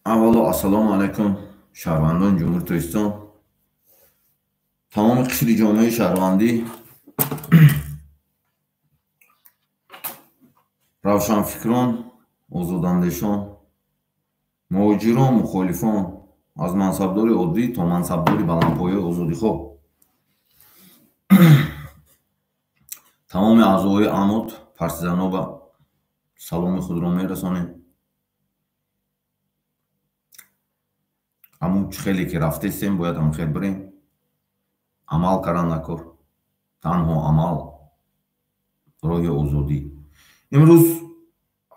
аввало ассалому алайкум шаҳрвандони ҷумҳури Тоҷикистон, тамоми қишри ҷомеаи шаҳрвандӣ, равшанфикрон, озодандешон, муҳоҷирон, мухолифон, аз мансабдори оддӣ то мансабдори баландпояи озодихоҳ, тамоми аъзои амод, партизаноба саломи худро мерасонем. ҳамун хеле ки рафтестем, бояд ҳамун хел бирем. амал кардан накор, танҳо амал роҳи озодӣ. имрӯз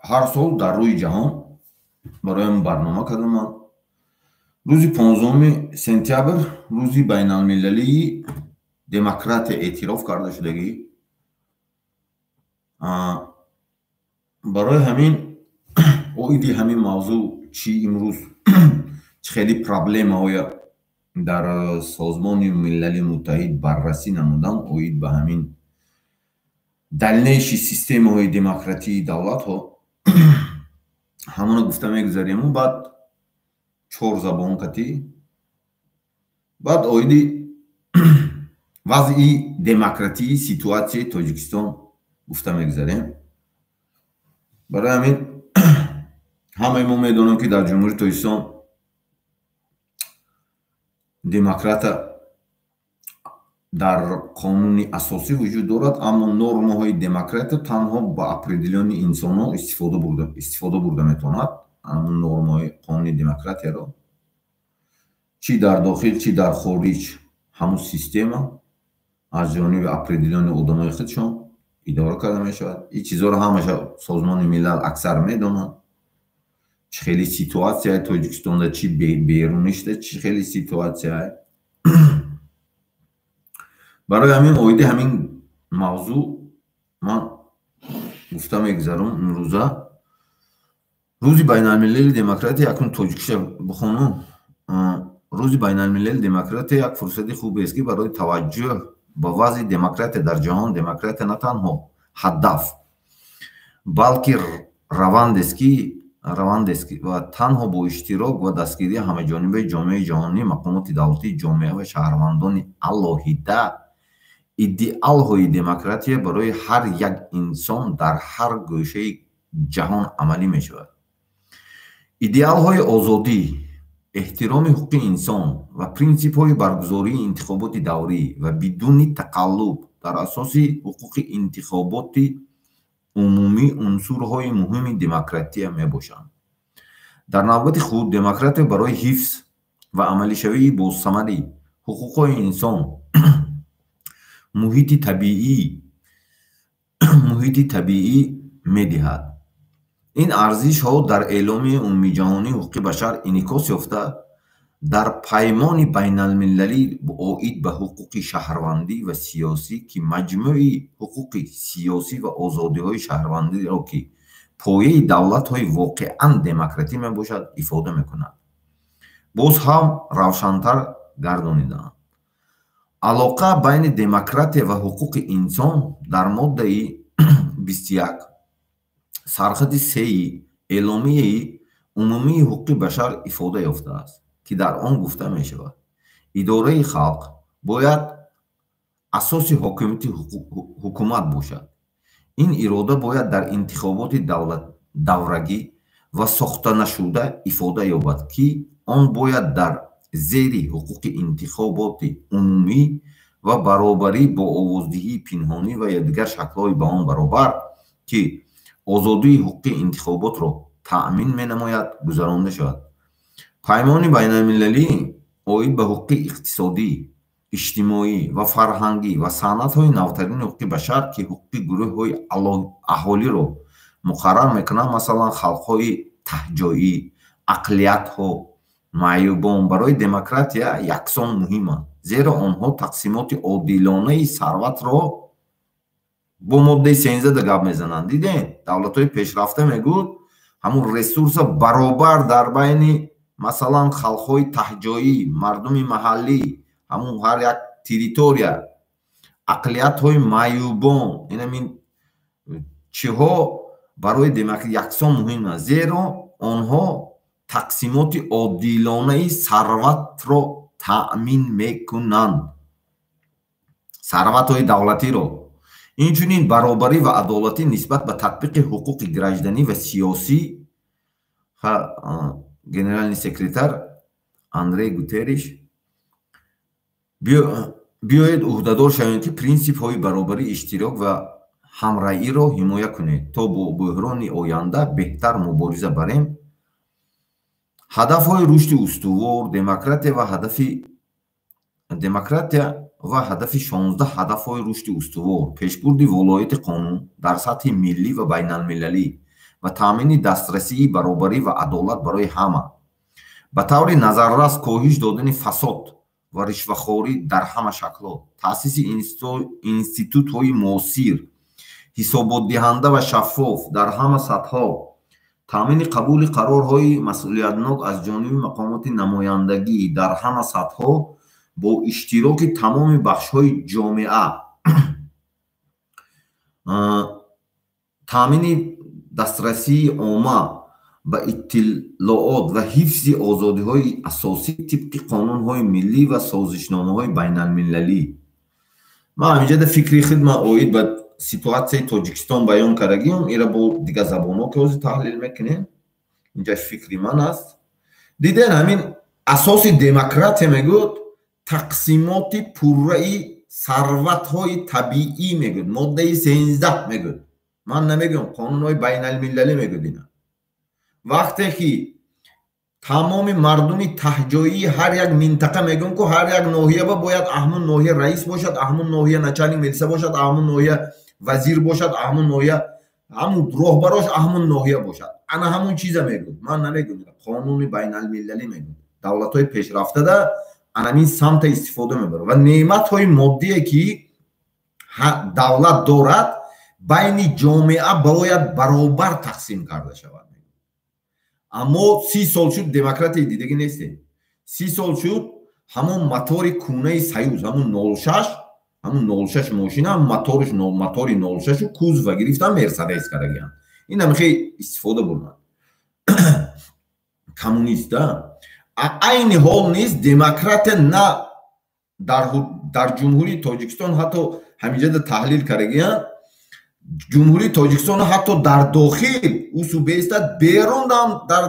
ҳар сол дар рӯи ҷаҳон бароям барнома кардам. ман рӯзи 15 сентябр рӯзи байналмилалии демократия эътироф карда шудагӣ. барои ҳамин оиди ҳамин мавзӯъ чӣ имрӯз чӣ хеле проблемаҳоя дар созмони милали муттаҳид баррасӣ намудан оид ба ҳамин далнеши системаҳои демократии давлатҳо ҳамона гуфта мегузариму. баъд 4 забон катӣ, баъд оиди вазъи демократии ситуатсияи Тоҷикистон гуфта мегузарем. барои ҳамин ҳамаи мо медонем ки дар ҷумҳури Тоҷикистон демократа дар қонуни асосӣ вуҷуд дорад, аммо нормаҳои демократа танҳо ба определёни инсонҳо истифода бурда метавонад. ҳамун нормаҳои қонуни демократияро чӣ дар дохил, чӣ дар хориҷ ҳамун система аз ҷониби определёни одамои худшон идора карда мешавад. ин чизҳоро ҳамаша созмони милал аксар медонад. чӣ хеле ситуатсияи Тоҷикистонда, чӣ берунишда, чӣ хеле ситуатсияи. барои ҳамин оиди ҳамин мавзӯъ ман гуфта мегузарам. имрӯза рӯзи байналмилали демократия, якун тоҷикиша бихонам. рӯзи байналмилали демократия як фурсати хубест ки барои таваҷҷӯҳ ба вазъи демократия дар ҷаҳон. демократия на танҳо ҳадаф, балки равандест ки ва танҳо бо иштирок ва дастгирии ҳамаҷонибаи ҷомеаи ҷаҳонӣ, мақомоти давлатӣ, ҷомеа ва шаҳрвандони алоҳида идеалҳои демократия барои ҳар як инсон дар ҳар гӯшаи ҷаҳон амалӣ мешавад. идеалҳои озодӣ, эҳтироми ҳуқуқи инсон ва принсипҳои баргузории интихоботи даврӣ ва бидуни тақаллуб дар асоси ҳуқуқи интихоботи умумӣ унсурҳои муҳими демократия мебошанд. дар навбати худ демократия барои ҳифз ва амалишавии босамари ҳуқуқҳои инсон, муҳити табиӣ медиҳад. ин арзишҳо дар эъломияи умумиҷаҳонии ҳуқуқи башар инъикос ёфта, дар паймони байналмилалӣ оид ба ҳуқуқи шаҳрвандӣ ва сиёсӣ ки маҷмӯи ҳуқуқи сиёсӣ ва озодиҳои шаҳрвандиро ки пояи давлатҳои воқеан демократӣ мебошад ифода мекунад. боз ҳам равшантар гардонидаам. алоқа байни демократия ва ҳуқуқи инсон дар моддаи 21 сархати 3 эъломияи умумии ҳуқуқи башар ифода ёфтааст, ки дар он гуфта мешавад: идораи халқ бояд асоси ҳокимияти ҳукумат бошад. ин ирода бояд дар интихоботи даврагӣ ва сохтанашуда ифода ёбад, ки он бояд дар зери ҳуқуқи интихоботи умумӣ ва баробарӣ бо овоздиҳии пинҳонӣ ва дигар шаклҳои ба он баробар, ки озодии ҳуқуқи интихоботро таъмин менамояд, гузаронда шавад. паймони байналмилалӣ оид ба ҳуқуқи иқтисодӣ, иҷтимоӣ ва фарҳангӣ ва санъатҳои навтарини ҳуқуқи башар, ки ҳуқуқи гурӯҳҳои аҳолиро муқаррар мекунанд, масалан халқҳои таҳҷоӣ, ақлиятҳо, маъюбон барои демократия яксон муҳиманд, зеро онҳо тақсимоти одилонаи сарватро бо моддаи 13 гап мезананд. дидем давлатҳои пешрафта мегӯд ҳамун ресурса баробар дар байни масалан халқҳои таҳҷоӣ, мардуми маҳаллӣ, ҳамун ҳар як территория, ақлиятҳои маъюбон, инамин чиҳо барои демократия яксон муҳиманд, зеро онҳо тақсимоти одилонаи сарватро таъмин мекунанд. Сарватҳои давлатиро. Инчунин баробарӣ ва адолатӣ нисбат ба татбиқи ҳуқуқи гражданӣ ва сиёсӣ. Генеральный секретар Андрей Гутерриш: биёед уҳдадор шавем, ки принсипҳои баробарӣ, иштирок ва ҳамраиро ҳимоя кунед, то бо буҳрони оянда беҳтар мубориза барем. ҳадафҳои рушди устувор, демократия ва ҳадафи 16 ҳадафҳои рушди устувор, пешбурди волоити қонун дар сатҳи миллӣ ва байналмилалӣ ва таъмини дастрасии баробарӣ ва адолат барои ҳама. ба таври назаррас коҳиш додани фасод ва ришвахорӣ дар ҳама шаклҳо, таъсиси институтҳои муосир, ҳисоботдиҳанда ва шаффоф дар ҳама сатҳҳо, таъмини қабули қарорҳои масъулиятнок аз ҷониби мақомоти намояндагӣ дар ҳама сатҳҳо бо иштироки тамоми бахшҳои ҷомеа, таъмини дастрасии омма ба иттилоот ва ҳифзи озодиҳои асосӣ тибқи қонунҳои миллӣ ва созишномаҳои байналмилалӣ. ман ҳаминҷода фикри хидмат оид ба ситуатсияи Тоҷикистон баён кардагиам. ира бо дигар забонҳо ки ҳозир таҳлил мекунем. инҷа фикри ман аст. диден ҳамин асоси демократия мегӯяд тақсимоти пурраи сарватҳои табиӣ мегӯяд. моддаи 13 мегӯяд. ман намегӯям, қонунҳои байналмилалӣ мегӯяд ина. вақте ки тамоми мардуми таҳҷоии ҳар як минтақа мегӯям, ки ҳар як ноҳия бояд аҳмун ноҳия раис бошад, аҳмун ноҳия начальник милиса бошад, аҳмун ноҳия вазир бошад, аҳмун ноҳия ҳамун роҳбарош аҳмун ноҳия бошад. ана ҳамун чиза мегӯям. ман намегӯям, қонуни байналмилалӣ мегӯям. давлатҳои пешрафтада анамин самта истифода мебарад ва неъматҳои моддие ки давлат дорад байни ҷомеа бояд баробар тақсим карда шавад. аммо 30 сол шуд демократия дидагӣ нестем. 30 сол шуд ҳамон мотори кӯнаи Союз, ҳамон 06, ҳамон 06 мошина, мотори 06 кузова гирифтан Мерседес кардагиан. ин ҳам хеле истифода бурданд. коммунист да. айни ҳол низ демократия на дар ҷумҳурии Тоҷикистон ҳатто ҳаминҷода таҳлил кардагиан. ҷумҳурии Тоҷикистон ҳатто дар дохил усубестад берундам дар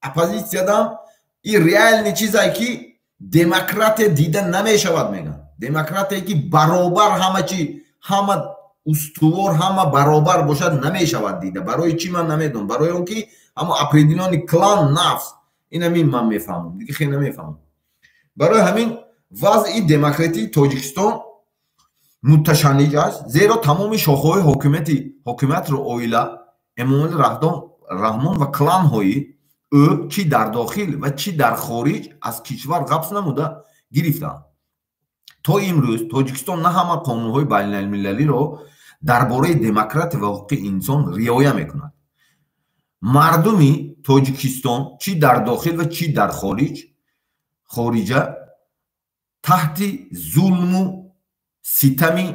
оппозициядам ин реальни чизае ки демократия дида намешавад меган. демократия ки баробар ҳама чи, ҳама устувор, ҳама баробар бошад намешавад дида. барои чӣ ман намедонам. барои он ки ҳама определёни клан нафс. ин ҳамин ман мефаҳмам. дига хеле намефаҳмам. барои ҳамин вазъи демократии Тоҷикистон муташанниж аст, зеро тамоми шохҳои ҳокимиятро оила Эмомали Раҳмон ва кланҳои ӯ чӣ дар дохил ва чӣ дар хориҷ аз кишвар ғабс намуда гирифтанд. то имрӯз Тоҷикистон на ҳама қонунҳои байналмилалиро дар бораи демократия ва ҳуқуқи инсон риоя мекунад. мардуми Тоҷикистон чӣ дар дохил ва чӣ дар хориҷа таҳти зулму ситами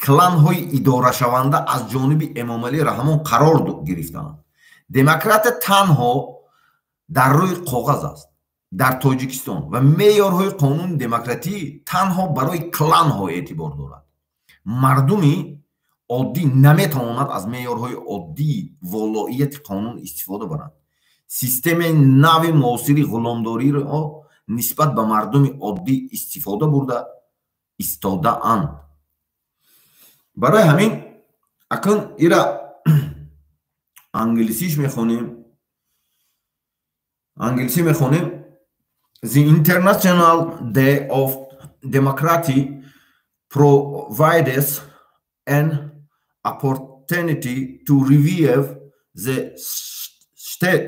кланҳои идорашаванда аз ҷониби Эмомалӣ Раҳмон қарор гирифтанд. демократия танҳо дар рӯи коғаз аст дар Тоҷикистон ва меъёрҳои қонуни демократӣ танҳо барои кланҳо эътибор дорад. мардуми оддӣ наметавонад аз меъёрҳои оддии волоияти қонун истифода барад. системаи нави муосири ғуломдориро нисбат ба мардуми оддӣ истифода бурда истодаанд. барои ҳамин акн ира англисиш мехонем. The International Day of Democracy provides an opportunity to review the state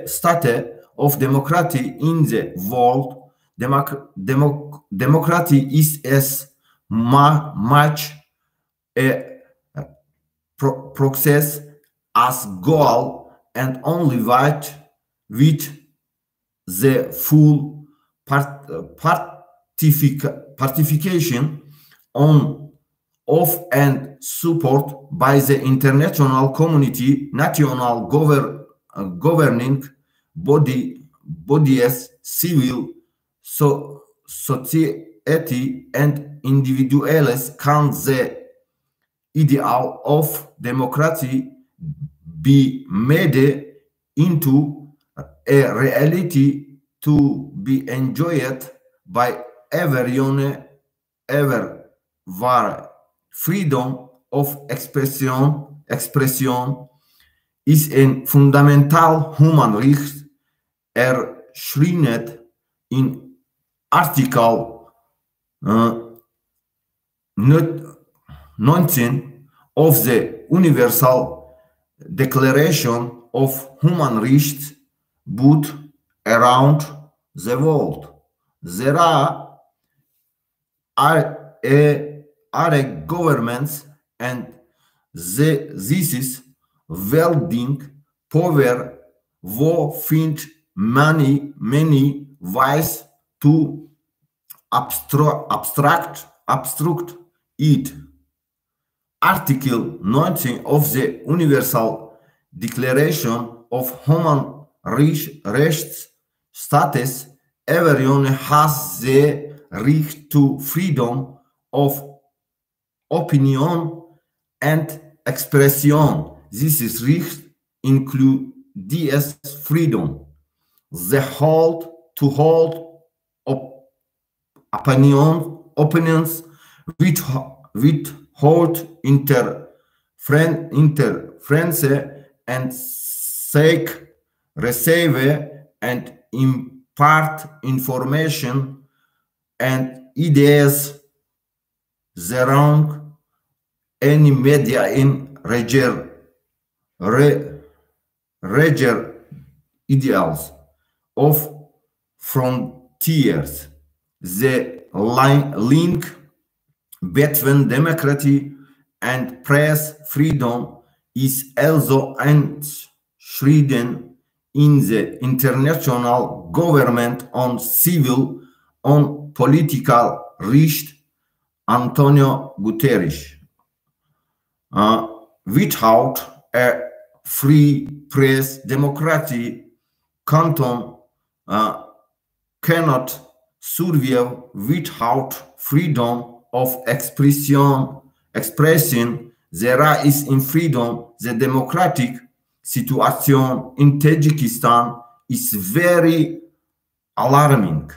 of democracy in the world. Democracy is as much a process as goal, and only with the full participation of and support by the international community, national governing bodies, civil society, and individuals can the ideal of democracy be made into a reality to be enjoyed by everyone everywhere. Freedom of expression is a fundamental human right erschrienet in Article 19 of the Universal Declaration of Human Rights, but around the world. There are governments and this is welding power who find many ways to obstruct it. Article 19 of the Universal Declaration of Human Rights states everyone has the right to freedom of opinion and expression. This is right include DS freedom, the hold to hold opinions without interference and seek, receive, and impart information and ideas around any media in regard ideals of frontiers. The link between democracy and press freedom is also enshrined in the International Government on Civil and Political Rights, Antonio Guterres. Without a free press, democracy cannot survive. Without freedom of expression, there is in freedom. The democratic situation in Tajikistan is very alarming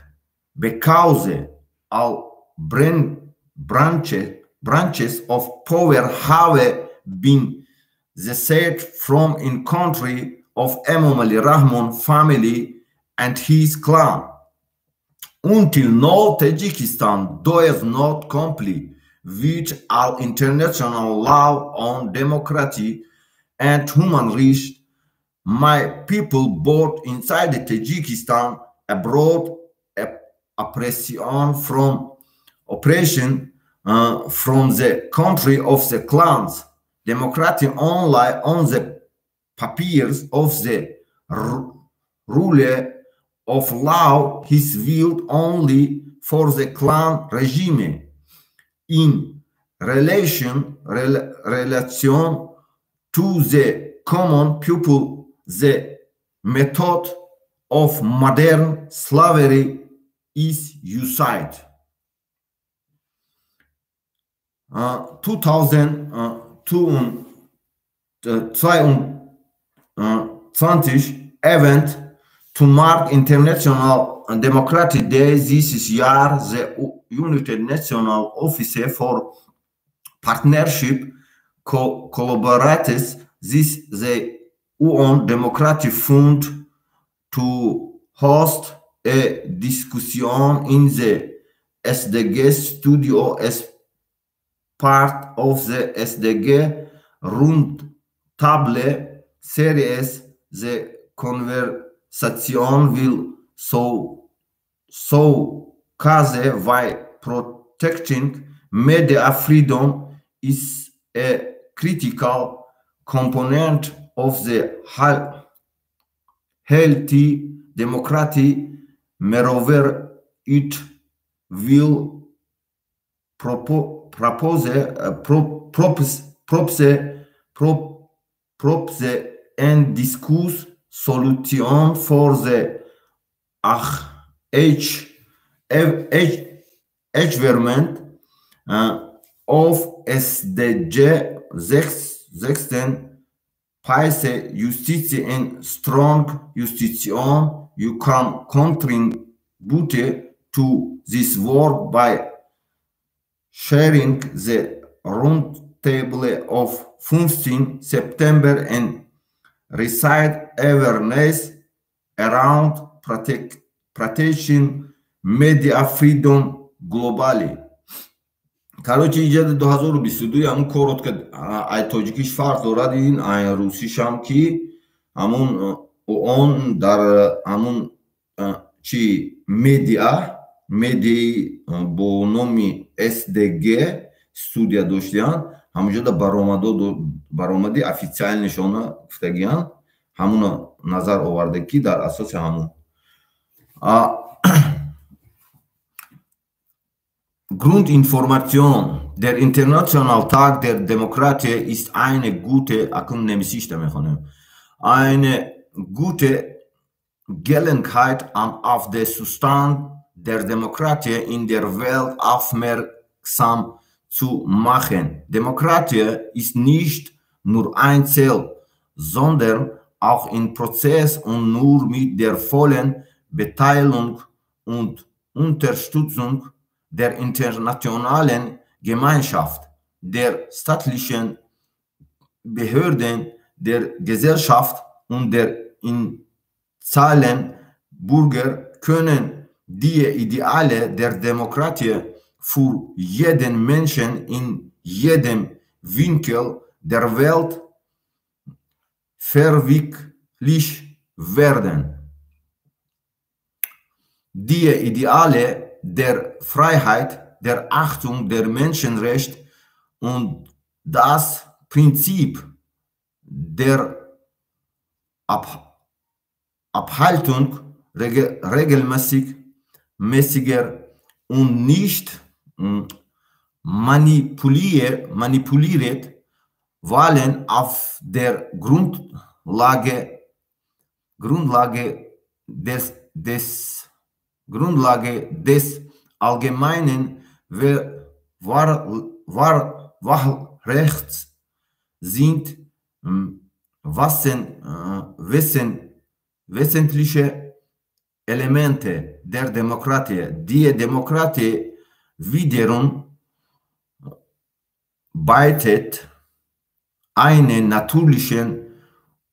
because all branches of power have been set from in country of Emomali Rahman family and his clan. Until now, Tajikistan does not comply with all international law on democracy and human rights. My people, both inside the Tajikistan, abroad, oppression from the country of the clans, democracy only on the papiers of the ruler of law is viewed only for the clan regime. In relation to the common people, the method of modern slavery is used. 2022 event to mark International Democratic Day this year. The United Nations Office for Partnership collaborates this the UN Democratic Fund to host a discussion in the SDG studio as part of the SDG Roundtable series. The conversation will so cause why protecting media freedom is a critical component of the healthy democracy. Moreover, it will propose and discuss solutions for the Achievement of SDG 16 Pace Justitie and Strong Justition, you can contribute to this work by sharing the roundtable of 15 September and recite awareness around protection media freedom globally. Короче, иҷади 2022 ҳамун корот ки ай тоҷикиш фарқ дорад, ин ай русишам ки ҳамун он дар ҳамун чи медиаи бо номи SDG студия доштиянд, ҳамунҷода баромади официал нишона гуфтагиянд, ҳамуна назар оварда ки дар асоси ҳамун Grundinformation. Der International Tag der Demokratie ist eine gute Gelegenheit, auf den Zustand der Demokratie in der Welt aufmerksam zu machen. Demokratie ist nicht nur ein Ziel, sondern auch ein Prozess und nur mit der vollen Beteiligung und Unterstützung der internationalen Gemeinschaft, der staatlichen Behörden, der Gesellschaft und der Zahlen Bürger können die Ideale der Demokratie für jeden Menschen in jedem Winkel der Welt verwirklicht werden. Die Ideale der Freiheit, der Achtung der Menschenrechte und das Prinzip der Abhaltung regelmäßiger und nicht manipuliert Wahlen auf der Grundlage des allgemeinen Wahlrechts sind wesentliche Elemente der Demokratie. Die Demokratie wiederum bietet einen natürlichen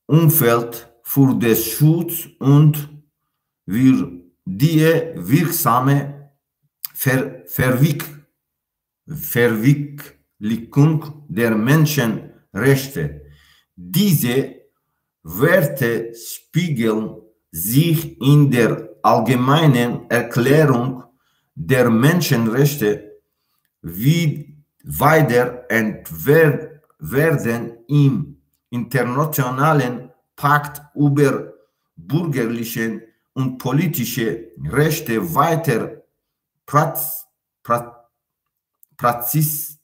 Umfeld für den Schutz und für die wirksame Verwirklichung der Menschenrechte. Diese Werte spiegeln sich in der allgemeinen Erklärung der Menschenrechte wider und werden im internationalen Pakt über bürgerliche und politische Rechte weiter praktiziert,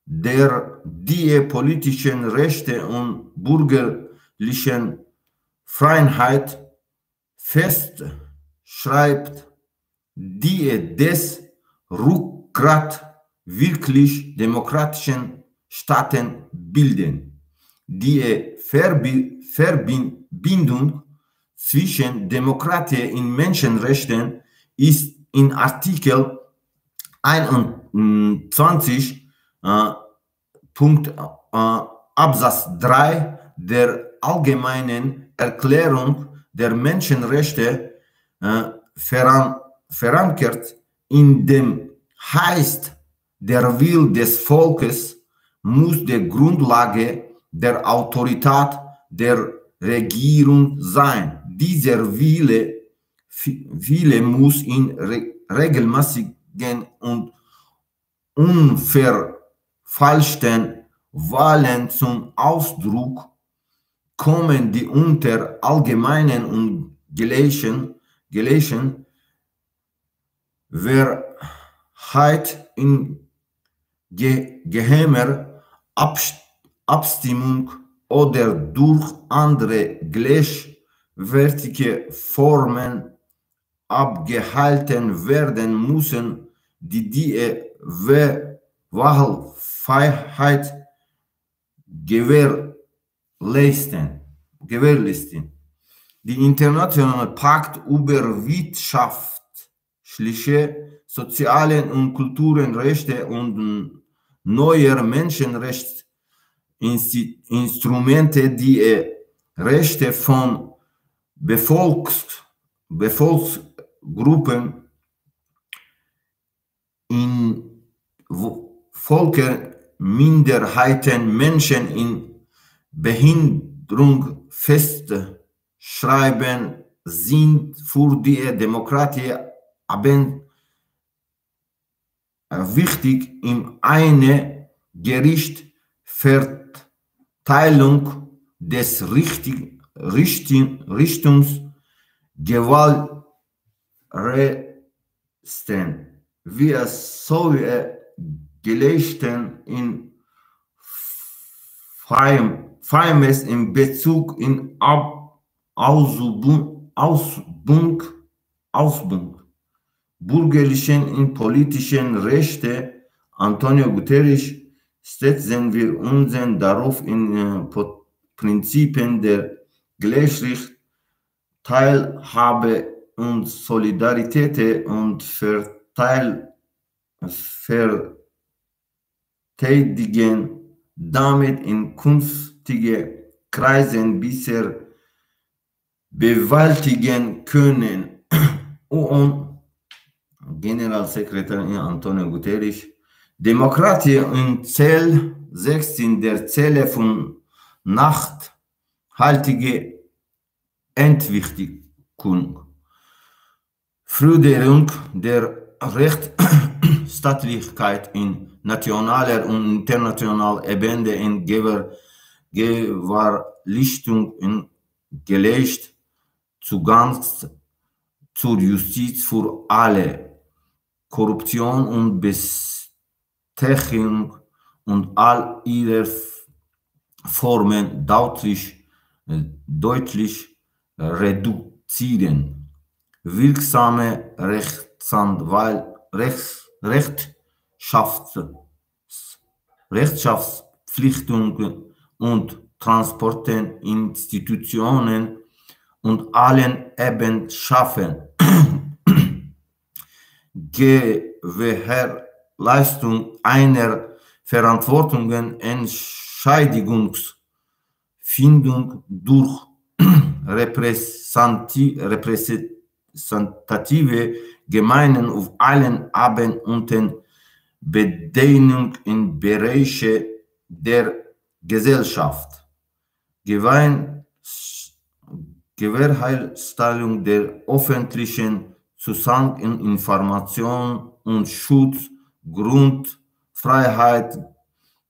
der die politischen Rechte und bürgerlichen Freiheit festschreibt, die das Rückgrat wirklich demokratischen Staaten bilden. Die Verbindung zwischen Demokratie und Menschenrechten ist in Artikel 21 Absatz 3 der Allgemeinen Erklärung der Menschenrechte verankert, in dem heißt, der Wille des Volkes muss die Grundlage der Autorität der Regierung sein. Dieser Wille muss in regelmäßigen und unverfälschten Wahlen zum Ausdruck kommen, die unter allgemeinen und gleichen Mehrheit in geheimer Abstimmung oder durch andere widerwärtige Formen abgehalten werden müssen, die Wahlfreiheit gewährleisten. Die internationale Pakt über wirtschaftliche, soziale und Kulturrechte und neue Menschenrechtsinstrumente, die Rechte von Bevölkerungsgruppen in Völkerminderheiten, Menschen in Behinderung festschreiben, sind für die Demokratie wichtig. In eine Gerichtsverteilung des Richtungsgewaltrechten, wie es so gelesen in Freimes in Bezug in Ausbung, bürgerlichen und politischen Rechte. Antonio Guterres setzen wir uns darauf in Prinzipien der Gleichrecht, Teilhabe und Solidarität und verteidigen damit in künftige Kreisen bisher bewältigen können. Und Generalsekretär Antonio Guterres, Demokratie und Ziel 16 der Ziele von nachhaltiger Entwicklung, Förderung der Rechtsstaatlichkeit in nationaler und internationaler Ebene in Gewährleistung in gelegt, Zugang zur Justiz für alle, Korruption und Bestechung und all ihre Formen deutlich reduzieren, wirksame Rechenschaftspflichten und Transportinstitutionen und allen Ebenen schaffen. Gewährleistung einer verantwortlichen Entscheidungsfindung durch repräsentative Gemeinden auf allen Ebenen unter Bedienung in Bereiche der Gesellschaft. Gewährleistung der öffentlichen Zugang in Information und Schutz, Grundfreiheit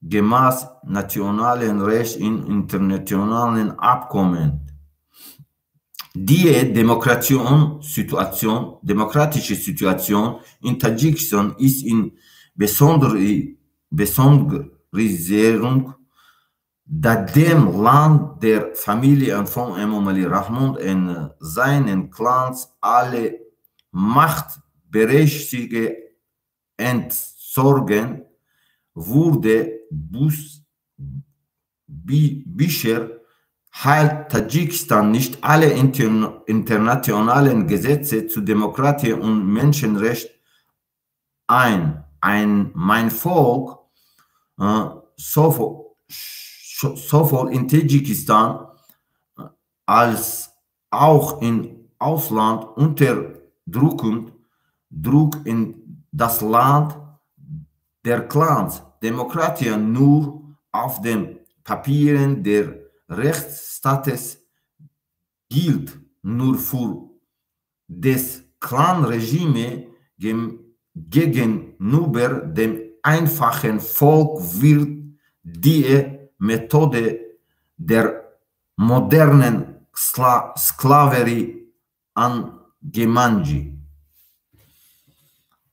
gemäß nationalen Recht in internationalen Abkommen. Die demokratische Situation in Tadschikistan ist in Besonderisierung, da dem Land der Familie von Emomali Rahmon und seinen Clans alle Machtberechtigungen entzogen wurde. Bisher hält Tadschikistan nicht alle internationalen Gesetze zu Demokratie und Menschenrecht ein. Mein Volk, sowohl in Tadschikistan als auch im Ausland Druck in das Land der Clans. Demokratie nur auf den Papieren der Rechtsstaates gilt nur für das Clan-Regime gegenüber dem einfachen Volk wird die Methode der modernen Sklaverei angewandt.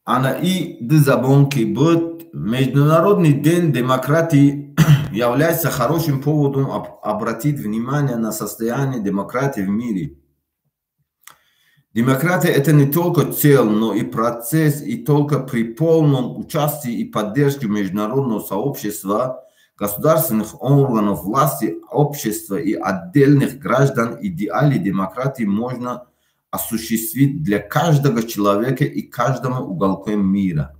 Ana i de zabon ki bot Международный день демократии является хорошим поводом обратить внимание на состояние демократии в мире. Демократия – это не только цель, но и процесс, и только при полном участии и поддержке международного сообщества, государственных органов власти, общества и отдельных граждан идеалы демократии можно осуществить для каждого человека и каждому уголку мира.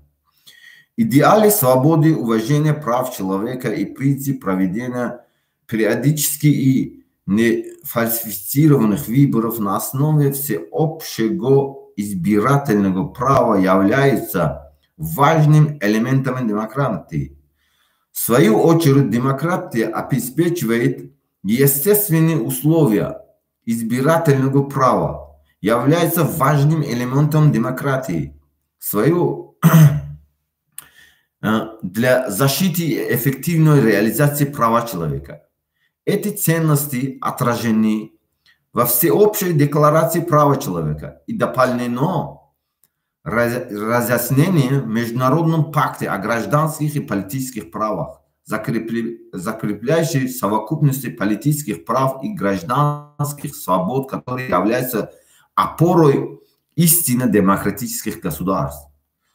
Идеалы свободы, уважения прав человека и принцип проведения периодически и нефальсифицированных выборов на основе всеобщего избирательного права являются важным элементом демократии. В свою очередь, демократия обеспечивает естественные условия избирательного права, является важным элементом демократии. Для защиты и эффективной реализации права человека. Эти ценности отражены во всеобщей декларации прав человека и дополнено разъяснение в Международном пакте о гражданских и политических правах, закрепляющий совокупности политических прав и гражданских свобод, которые являются опорой истинно демократических государств.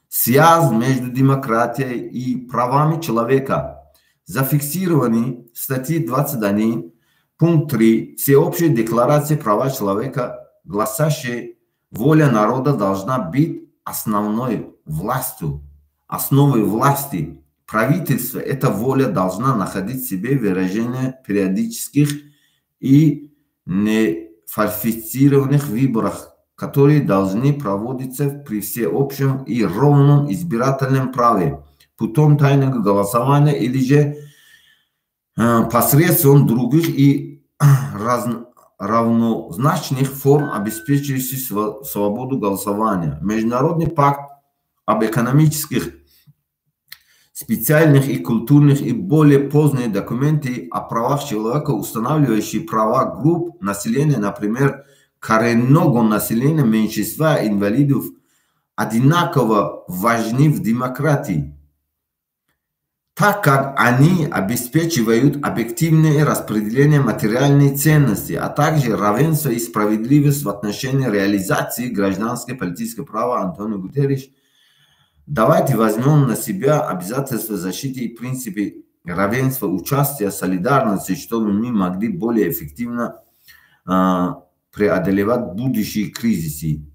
Связь между демократией и правами человека зафиксированы в статье 21, пункт 3 Всеобщей декларации прав человека, гласящей: воля народа должна быть основной властью, основой власти. Правительство, эта воля должна находить в себе выражение периодических и нефальсифицированных выборах, которые должны проводиться при всеобщем и ровном избирательном праве путем тайного голосования или же посредством других и равнозначных форм, обеспечивающих свободу голосования. Международный пакт об экономических, специальных и культурных и более поздние документы о правах человека, устанавливающие права групп населения, например, коренного населения, меньшинства, инвалидов, одинаково важны в демократии, так как они обеспечивают объективное распределение материальной ценности, а также равенство и справедливость в отношении реализации гражданского и политического права. Антонио Гутерриш. Давайте возьмем на себя обязательства защиты и принципы равенства, участия, солидарности, чтобы мы могли более эффективно преодолевать будущие кризисы.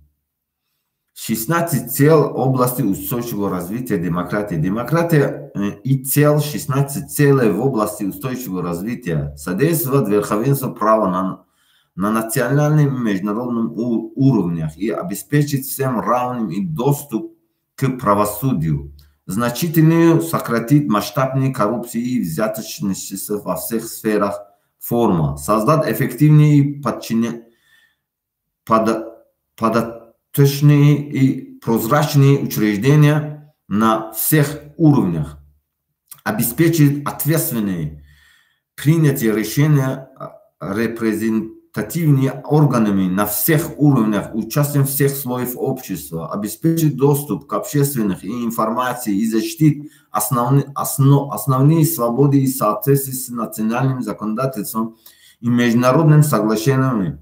16 целей области устойчивого развития демократии. Демократия и цель 16 целей в области устойчивого развития содействует верховенству права на национальном и международном уровнях и обеспечит всем равным и доступ к правосудию, значительно сократить масштабные коррупции и взяточничества во всех сферах форма, создать эффективные и подотчетные и прозрачные учреждения на всех уровнях, обеспечить ответственные принятие решения репрезентативными органами на всех уровнях, участием всех слоев общества, обеспечить доступ к общественной информации и защитить основные свободы и соответствии с национальным законодательством и международными соглашениями.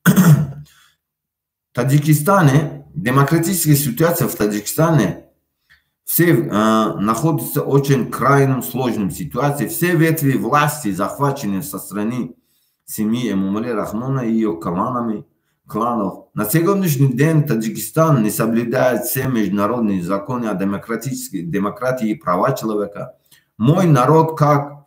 В Таджикистане, демократическая ситуация в Таджикистане находится в очень крайне сложной ситуации. Все ветви власти захвачены со стороны семьи Эмомали Рахмона и ее кланов. На сегодняшний день Таджикистан не соблюдает все международные законы о демократии и права человека. Мой народ как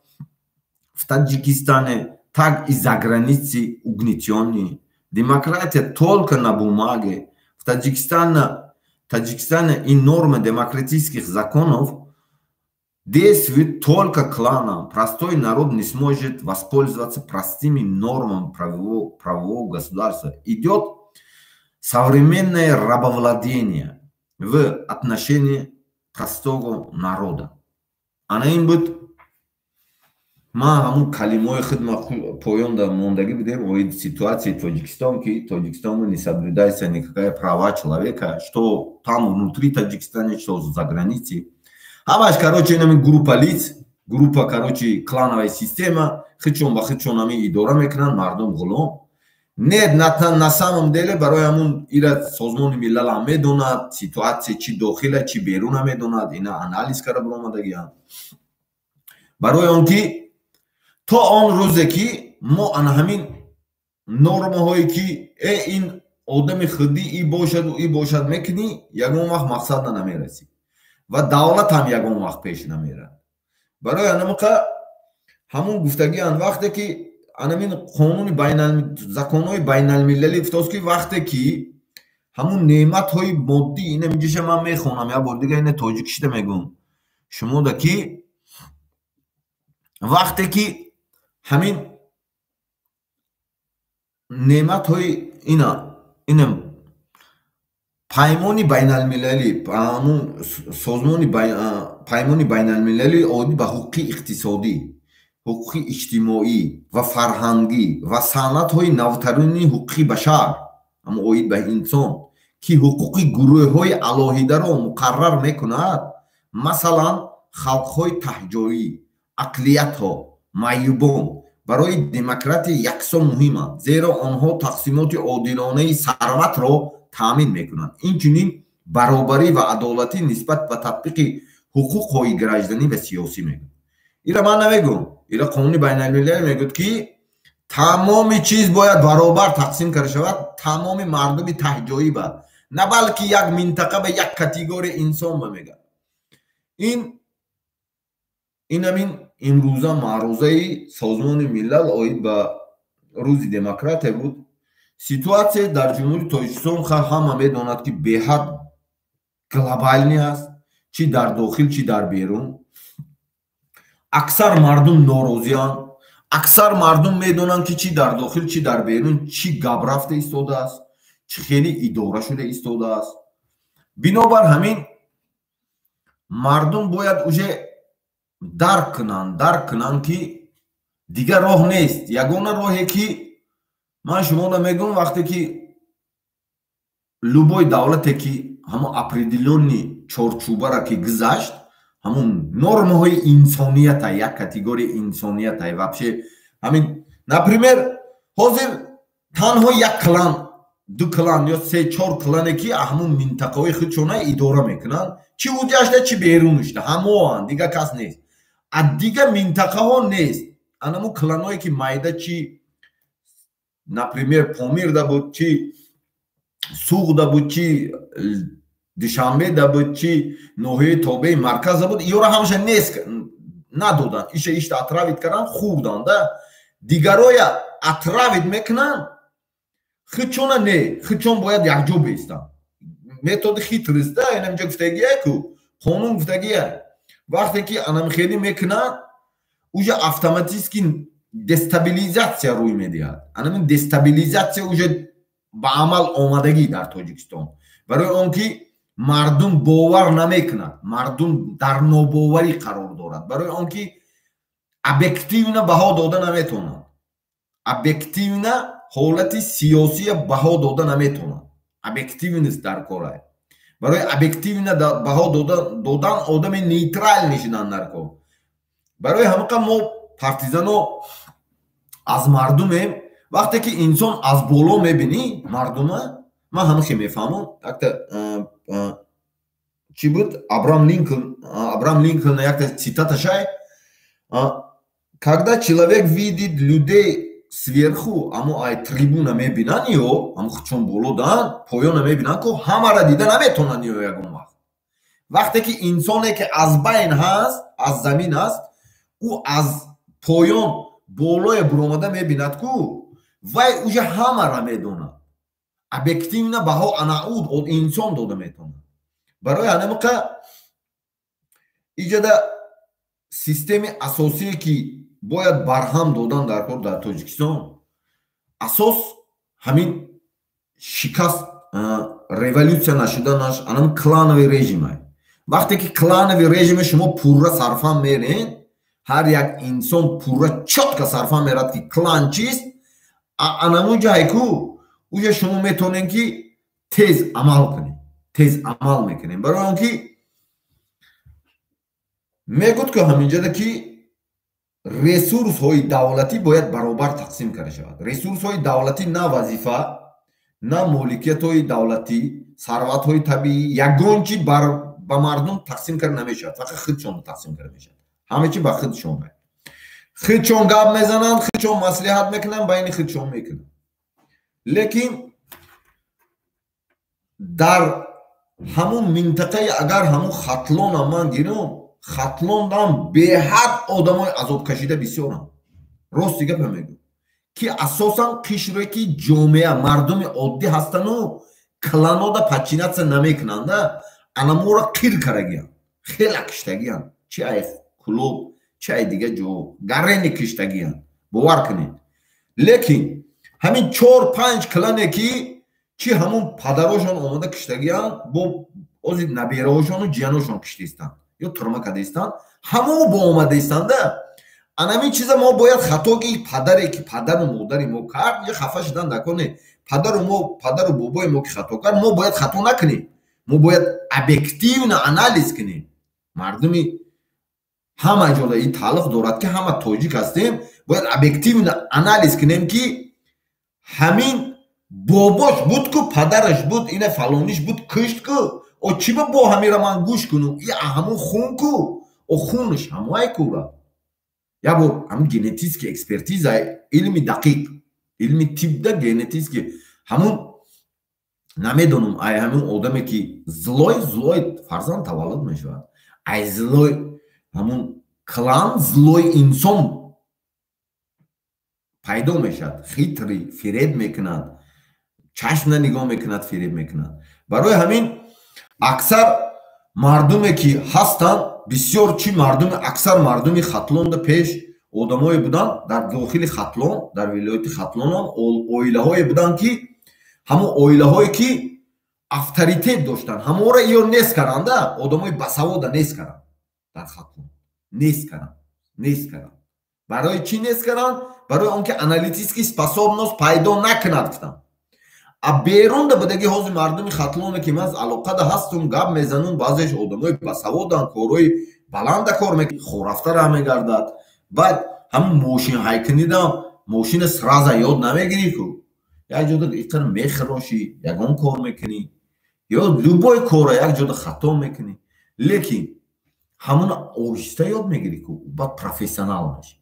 в Таджикистане, так и за границей угнетенный. Демократия только на бумаге. В Таджикистане и нормы демократических законов действует только кланом. Простой народ не сможет воспользоваться простыми нормами правового государства. Идет современное рабовладение в отношении простого народа. Она им будет همون کلمه خدمت پایان در موندگی بدیم о ситуации Таджикистана, Таджикистан не соблюдается никакая права человека, что там внутри Таджикистана, что за границей. ҳамаш короче инами группа лиц, группа короче клановая система хичон ба хичон ами идора мекунанд, мардум ғулом. Не на самом деле барои ҳамун ира созмони милал ҳам медонад, ситуатсия чи дохила чи беруна медонад, ина анализ карда баромадагиам. барои он ки то он рӯзе ки мо ана ҳамин нормаҳое ки ин одами худӣ и бошаду и бошад мекунӣ, ягон вақт мақсада намерасӣ ва давлат ҳам ягон вақт пеш намерад. барои анамуқа ҳамун гуфтагианд вақте ки анамин қонуни законҳои байналмилалӣ фитост ки вақте ки ҳамун неъматҳои моддӣ ина миҷиша ман мехонам я бор дига ина тоҷикида мегӯм шумода ки вақте ки ҳамин неъматҳои ина паймони байналмилалӣ ҳамун созмони паймони байналмилалӣ оид ба ҳуқуқи иқтисодӣ, ҳуқуқи иҷтимоӣ ва фарҳангӣ ва санъатҳои навтарини ҳуқуқи башар, ҳамун оид ба инсон ки ҳуқуқи гурӯҳҳои алоҳидаро муқаррар мекунад, масалан халқҳои таҳҷоӣ, ақлиятҳо, майюбон барои демократия яксон муҳиманд, зеро онҳо тақсимоти одилонаи сарватро таъмин мекунанд. Инчунин баробарӣ ва адолатӣ нисбат ба татбиқи ҳуқуқҳои гражданӣ ва сиёсӣ мегӯяд. ира ман намегӯм, ира қонуни байналмилалӣ мегӯяд ки тамоми чиз бояд баробар тақсим карда шавад, тамоми мардуми таҳҷоӣ ба, на балки як минтақа ба як категория инсон ба мегӯяд. ин ҳамин имрӯза маърузаи созмони милал оид ба рӯзи демократия буд. ситуатсия дар ҷумҳури Тоҷикистон ҳама медонад ки беҳад глобалӣ аст, чи дар дохил чи дар берун. аксар мардум норозиянд, аксар мардум медонанд ки чи дар дохил чи дар берун чи гап рафта истодааст, чи хеле идора шуда истодааст. бинобар ҳамин мардум бояд уже дарк кунанд ки дигар роҳ нест. ягона роҳе ки ман шуморо мегӯм вақте ки любой давлате ки ҳамон определённи чорчӯбара ки гузашт, ҳамун нормаҳои инсонията, як категория инсонията вообще ҳамин например ҳозир танҳо як клан, ду клан ё се чор клане ки ҳамун минтақаҳои худшона идора мекунанд, чи уҷашда чи берунушда ҳамоанд, дигар кас нест. дига минтақаҳо нест. анаму кланҳое ки майда чи например помирда буд, чи суғда буд, чи душанбеда буд, чи ноҳияи тобеи марказа буд, иёра ҳамаша нест надоданд. ишта атравит карданд, хурданда. дигароя атравит мекунанд, худчона не, худчон бояд якҷо бестанд. методи хитриста, инамҷа гуфтагия ку қонун гуфтагия вақте ки анамхелӣ мекунанд, уже автоматически дестабилизация рӯй медиҳад. анамин дестабилизация уже ба амал омадагӣ дар Тоҷикистон, барои он ки мардум бовар намекунад, мардум дар нобоварӣ қарор дорад, барои он ки объективна баҳо дода наметавонад, объективна ҳолати сиёсия баҳо дода наметавонад. объективност дар кор аст. барои объективна баҳо додан одами нейтрал нишидан дар кор. барои ҳамақа мо партизано аз мардумем. вақте ки инсон аз боло мебинӣ мардума, ман ҳамахе мефаҳмам. чи буд Абрам Линкольн якта цитаташай: когда человек видит людей сверху, аммо ай трибуна мебинанд ё аммо чун боло дан поёна мебинанд ку ҳамара дида наметавонанд ё ягон вақт. вақте ки инсоне ки аз байн ҳаст, аз замин аст, ӯ аз поён болое биромада мебинад ку вай уже ҳамара медонад. объективна баҳо анауд од инсон дода метавонад. барои ҳамақа иҷода системи асосие ки бояд барҳам додан дар кор дар Тоҷикистон, асос ҳамин шикаст революция нашуданаш анам кланови режим аст. вақте ки кланови режиме шумо пурра сарфам меред, ҳар як инсон пурра чотка сарфам мерад ки клан чист, анамун ҷае ку уже шумо метавонед ки тез амал кунед, тез амал мекунед. барои он ки мегӯд ки ҳаминҷода ки ресурсҳои давлатӣ бояд баробар тақсим карда шавад. Ресурсҳои давлатӣ на вазифа, на моликиятҳои давлатӣ, сарватҳои табиӣ ягон чӣ ба мардум тақсим карда намешавад. Фақат худшон тақсим карда мешавад. ҳама чӣ ба худшон. Худшон гап мезананд, худшон маслиҳат мекунанд, байни худшон мекунанд. лекин дар ҳамун минтақаи агар ҳамун хатлона ман гирам, хатлондан беҳад одамои азобкашида бисёранд. Рости гапа мегӯям ки асосан қишре ки ҷомеа мардуми оддӣ ҳастану кланода пачинатсия намекунанда, анамора қир карагиянд, хела киштагиянд, чи ай клуб, чи ай дига ҷо гарени киштагиянд, бовар кунед. Лекин ҳамин 4-5 клане ки чи ҳамун падарошон омода киштагиянд, бо ози набераҳошону ҷияношон киштаистанд ё турма кадаистанд, ҳамо бо омадаистанда. Анамин чиза мо бояд хатоки падаре ки падару модари мо кард, ё хафа шудан наконе, падару бобои мо ки хато кард, мо бояд хато накунем. Мо бояд объективно анализ кунем. Мардуми ҳама ҷода ин таълуқ дорад ки ҳама тоҷик ҳастем, бояд объективно анализ кунем ки ҳамин бобош буд ку падараш буд, ина фалониш буд кушт ку, о чиба бо ҳамира ман гӯш кунум, и ҳамун хун ку, о хунаш ҳамоай кура. Я бор ҳамин генетически экспертиза, илми дақиқ, илми тибда генетически ҳамун намедонам, ай ҳамин одаме ки злой фарзанд таваллуд мешавад, ай злой ҳамун клан злой инсон пайдо мешавад, хитри фиреб мекунад, чашмна нигоҳ мекунад, фиреб мекунад. Барои ҳамин аксар мардуме ки ҳастанд, бисёр чи мардуми аксар мардуми хатлонда пеш одамое буданд, дар дохили хатлон, дар вилояти хатлонон оилаҳое буданд ки ҳамон оилаҳое ки авторитет доштанд, ҳамора ё нест каранда, одамои басавода нест каранд дар хатлон, нест каранд. Барои чӣ нест каранд? Барои он ки аналитически способност пайдо накунад гуфтам. А берунда будаги ҳозир мардуми хатлоне ки ман алоқада ҳастум, гап мезанум, баъзеаш одамои басаводан, корҳои баланда кор мекунад, хорафтара мегардад. Баъд ҳамун мошин ҳайкунидам, мошина сраза ёд намегирӣ ку. Як ҷода иқар мехирошӣ, ягон кор мекунӣ, ё любой кора як ҷода хато мекунӣ. Лекин ҳамуна оҳиста ёд мегирӣ ку, баъд профессионал мешӣ.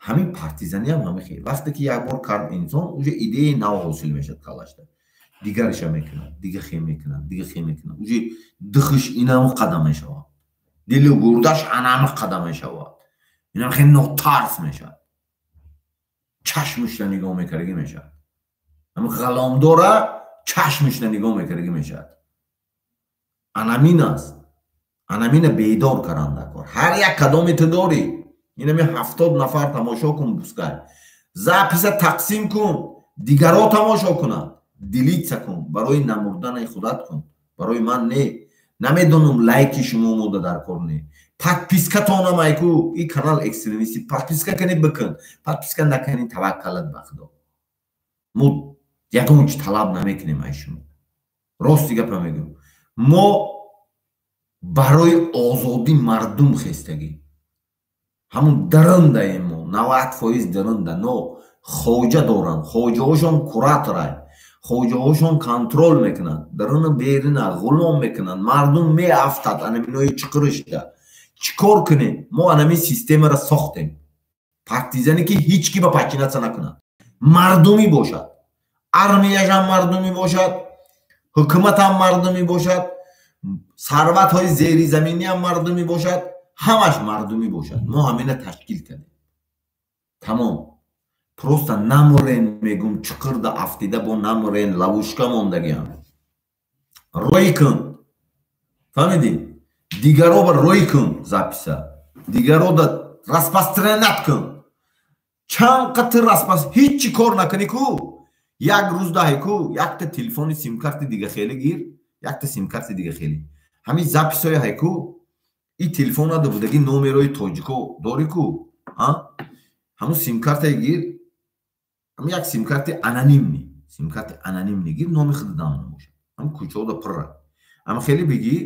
ҳамин партизаниам ҳамин хел. Вақте ки як бор кард инсон, уже идеяи нав ҳосил мешавад калашда. Дигариша мекунад, дига хел мекунад, дига хел мекунад. Уже духш инам қадам мешавад. Дилу гурдаш анам қадам мешавад. Инам хел нотарс мешавад. Чашмушла нигоҳ мекардагӣ мешавад. ҳамин ғаломдора чашмушла нигоҳ мекардагӣ мешавад. Анамин аст. Анамина бедор каранда кор. Ҳар як қадоми ту дорӣ. Инами 70 нафар тамошо кун, бускай записа тақсим кун, дигаро тамошо кунад, дилитса кун, барои намурдани худат кун, барои ман не. Намедонам лайки шумо мода дар кор не. Подпискатонам айку, и канал экстремисти, подписка кани бикун, подписка накани таваккалат ба худо. Мо ягон чиз талаб намекунем ай шумо. Рости гапа мегӯям. Мо барои озодӣ мардум хестагӣ. ҳамун дарандаем мо, 90% даранда. Но хоҷа доранд, хоҷаҳошон кураторай, хоҷаҳошон контрол мекунанд, даруна берина ғулом мекунанд, мардум меафтад анаминои чиқиришда. Чӣ кор кунем? Мо анамин системаро сохтем. партизане ки ҳеҷ ки ба пачинатсия накунад, мардумӣ бошад, армияшам мардумӣ бошад, ҳукуматам мардумӣ бошад, сарватҳои зеризаминиам мардумӣ бошад, ҳамаш мардумӣ бошад. Мо ҳамина ташкил кардем. Тамом. Просто намурен, мегум чуқурда афтида бо намурен, лавушка мондагиам. Рой кун. Фаҳмидӣ? Дигароба рой кун записа. Дигарода распространят кун. Чанд қатр ҳеҷ кор накунӣ ку. Як рӯз даҳӣ ку, якта телефони симкарти дигахелӣ гир, якта симкарти дигахелӣ. Ҳамин записҳои ҳай ку. И телефона да будаги номерои тоҷико дорӣ ку. Ҳамун симкартае гир. Ҳамин як симкарти анонимни. Симкарти анонимни гир, номи худ дам намошад. Ҳамин кӯчаҳода пурра. Ҳамин хеле биги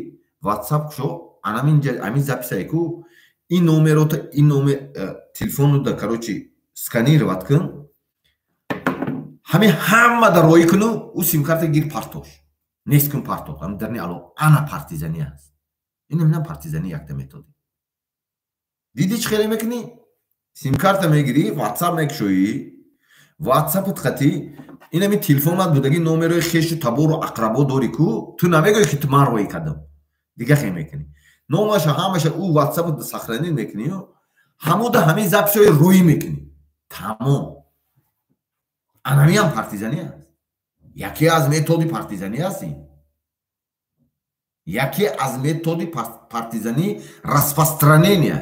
WhatsApp кушо, амин записае ку ин номерота ин номер телефонуда короче сканировать кун ҳамин ҳама дарои куну ӯ симкарта гир партош нест кун партош ам дарни ало ана партизани аст ин мина партизани якта методи диди чӣ хеле мекунӣ симкарта мегирӣ ватсап мекушоӣ ватсапут хати инами телефонат будаги номерои хешу табору ақрабо дорӣ ку ту намегӯӣ ки ту ман роӣ кардам дига хе мекунӣ номаша ҳамаша ӯ ватсапут сахранӣ мекунӣ ҳамуда ҳамин записҳои рӯӣ мекунӣ тамом анамиам партизанӣ аст яке аз методи партизанӣ аст ин яке аз методи партизанӣ распространения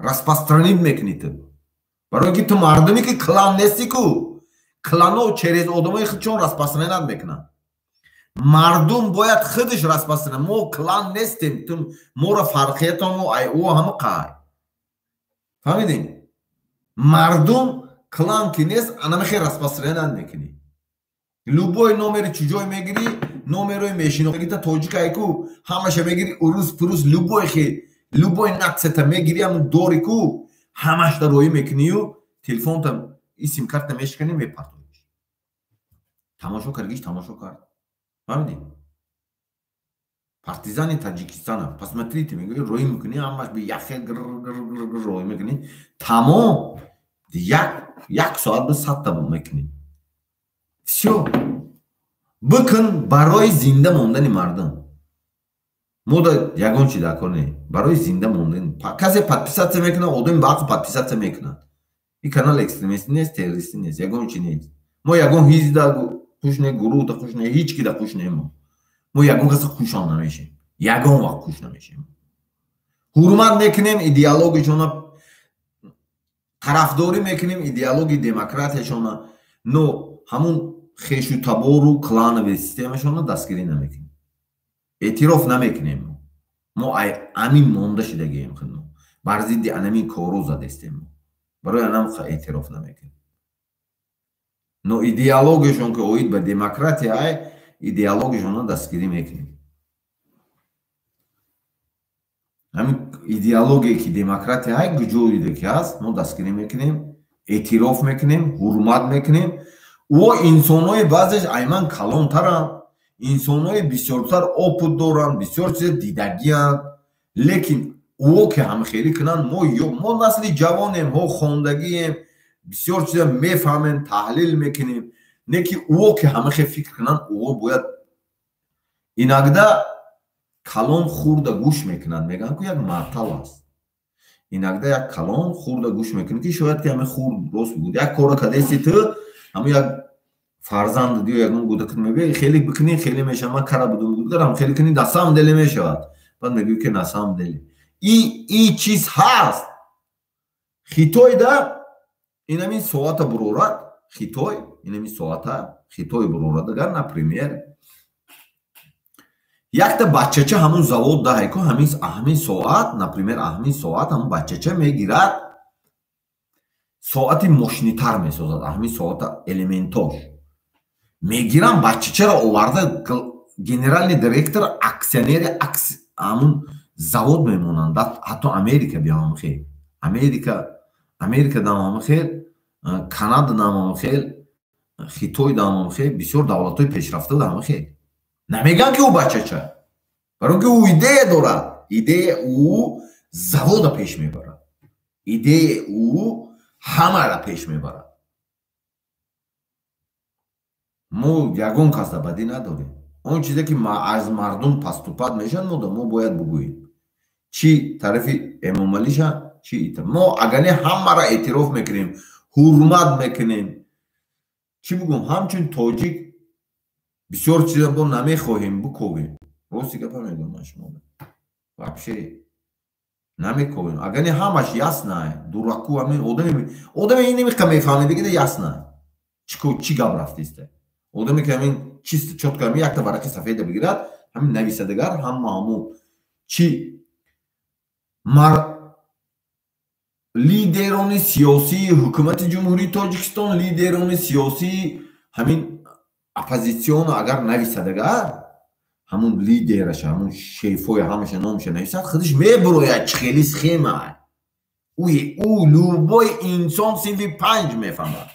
распространид мекунӣ ту барое ки ту мардуме ки клан нестӣ ку клано через одамои худ чон распространят мекунанд мардум бояд худаш распространад мо клан нестем ту моро фарқиятамо ай о ҳама қай фаҳмидем мардум клан ки нест анамихе распространят мекунӣ любой номери чуҷой мегирӣ номерои мешиногита тоҷикае ку ҳамаша мегирӣ урус пурус любой наксата мегирӣ ҳам дори ку ҳамашта роӣ мекунию телефонта и симкарта мешиканӣ мепартоиш тамошо каргиш тамошо кард фаҳмидӣ партизани таҷикистона посмотрите мегӯи роӣ мекунӣ ҳамаш би яхе роӣ мекунӣ тамом як соат би 100 та мекунӣ всё бикун барои зинда мондани мардум мо да ягон чи дар кор не барои зинда мондани касе подписатсия мекунад одами баъқи подписатсия мекунад ин канал экстремистӣ нест террористӣ нест ягон чи нест мо ягон ҳизб да хуш не гурӯҳ да хуш не ҳеҷ ки да хуш не мо ягон каса хушам намешем ягон вақт хуш намешем ҳурмат мекунем идеологияшона тарафдорӣ мекунем идеологияи демократияшона но ҳамун хешу табору кланови системашона дастгирӣ намекунем эътироф намекунем мо амин монда шудагием худмо бар зидди анамин кору задестем барои анам эътироф намекунем но идеологияшон ки оид ба демократия идеологияшона дастгирӣ мекунем ҳамин идеология ки демократия гуҷоиде ки ҳаст мо дастгирӣ мекунем эътироф мекунем ҳурмат мекунем ӯ инсонҳои баъзеш айман калонтаранд инсонҳои бисёртар опут доранд бисёр чиза дидагиянд лекин ӯ ки ҳамхелӣ кунанд мо насли ҷавонем ҳо хондагием бисёр чиза мефаҳмем таҳлил мекунем не ки ӯ ки ҳамахе фикр кунанд ӯ бояд инагда калон хурда гӯш мекунанд мегӯянд ки як мартал аст инагда як калон хурда гӯш мекунад ки шояд ки ҳамин хурд рост буд як коро кадеси ту ҳамин як фарзанд ё ягон гудакт мебе хеле бикунӣ хеле мешавад ман кара будум гударам хеле кунӣ на самом деле мешавад баъд мегӯӣ ки на самом деле ин чиз ҳаст хитой да инамин соата бурорад хитой инамин соата хитой бурорад агар например якта бачача ҳамун завод даҳе ку ҳамин соат например ҳамин соат ҳамун бачача мегирад соати мошинитар месозад ҳамин соата элементош мегирам бачачаро оварда генеральный директор аксионери ҳамун завод мемонанд ҳатто америка биҳамхел америка дамамхел канада дамамхел хитой дамамхел бисёр давлатҳои пешрафта дамамхел намегӯянд ки ӯ бачача барои ки ӯ идея дорад идея ӯ завода пеш мебарад идея ӯ ҳамаро пеш мебарад мо ягон кас да бадӣ надорем он чизе ки аз мардум паступад мешавад мо бояд бигӯем чи тарафи эмомалиша чи мо агар не ҳамаро эътироф мекунем ҳурмат мекунем чӣ бигӯм ҳамчун тоҷик бисёр чиза мо намехоҳем биковем рости гапа мегӯям ман шумо вообще намековем агар не ҳамаш яснае дураку ҳамин одаме ин намиқа мефаҳме дигида яснае чӣ гап рафтиста одаме ки ҳамин чист чотка ҳамин якта варақи сафеда бигирад ҳамин нависадагар ҳамаҳамун чи лидерони сиёсии ҳукумати ҷумҳурии тоҷикистон лидерони сиёсии ҳамин оппозитсион агар нависадагар همون لیدرش همون شیفوی همش نامش نویسد خودش میبروید خیلی سخیمه او لوبای انسان سیوی 5 میفهمد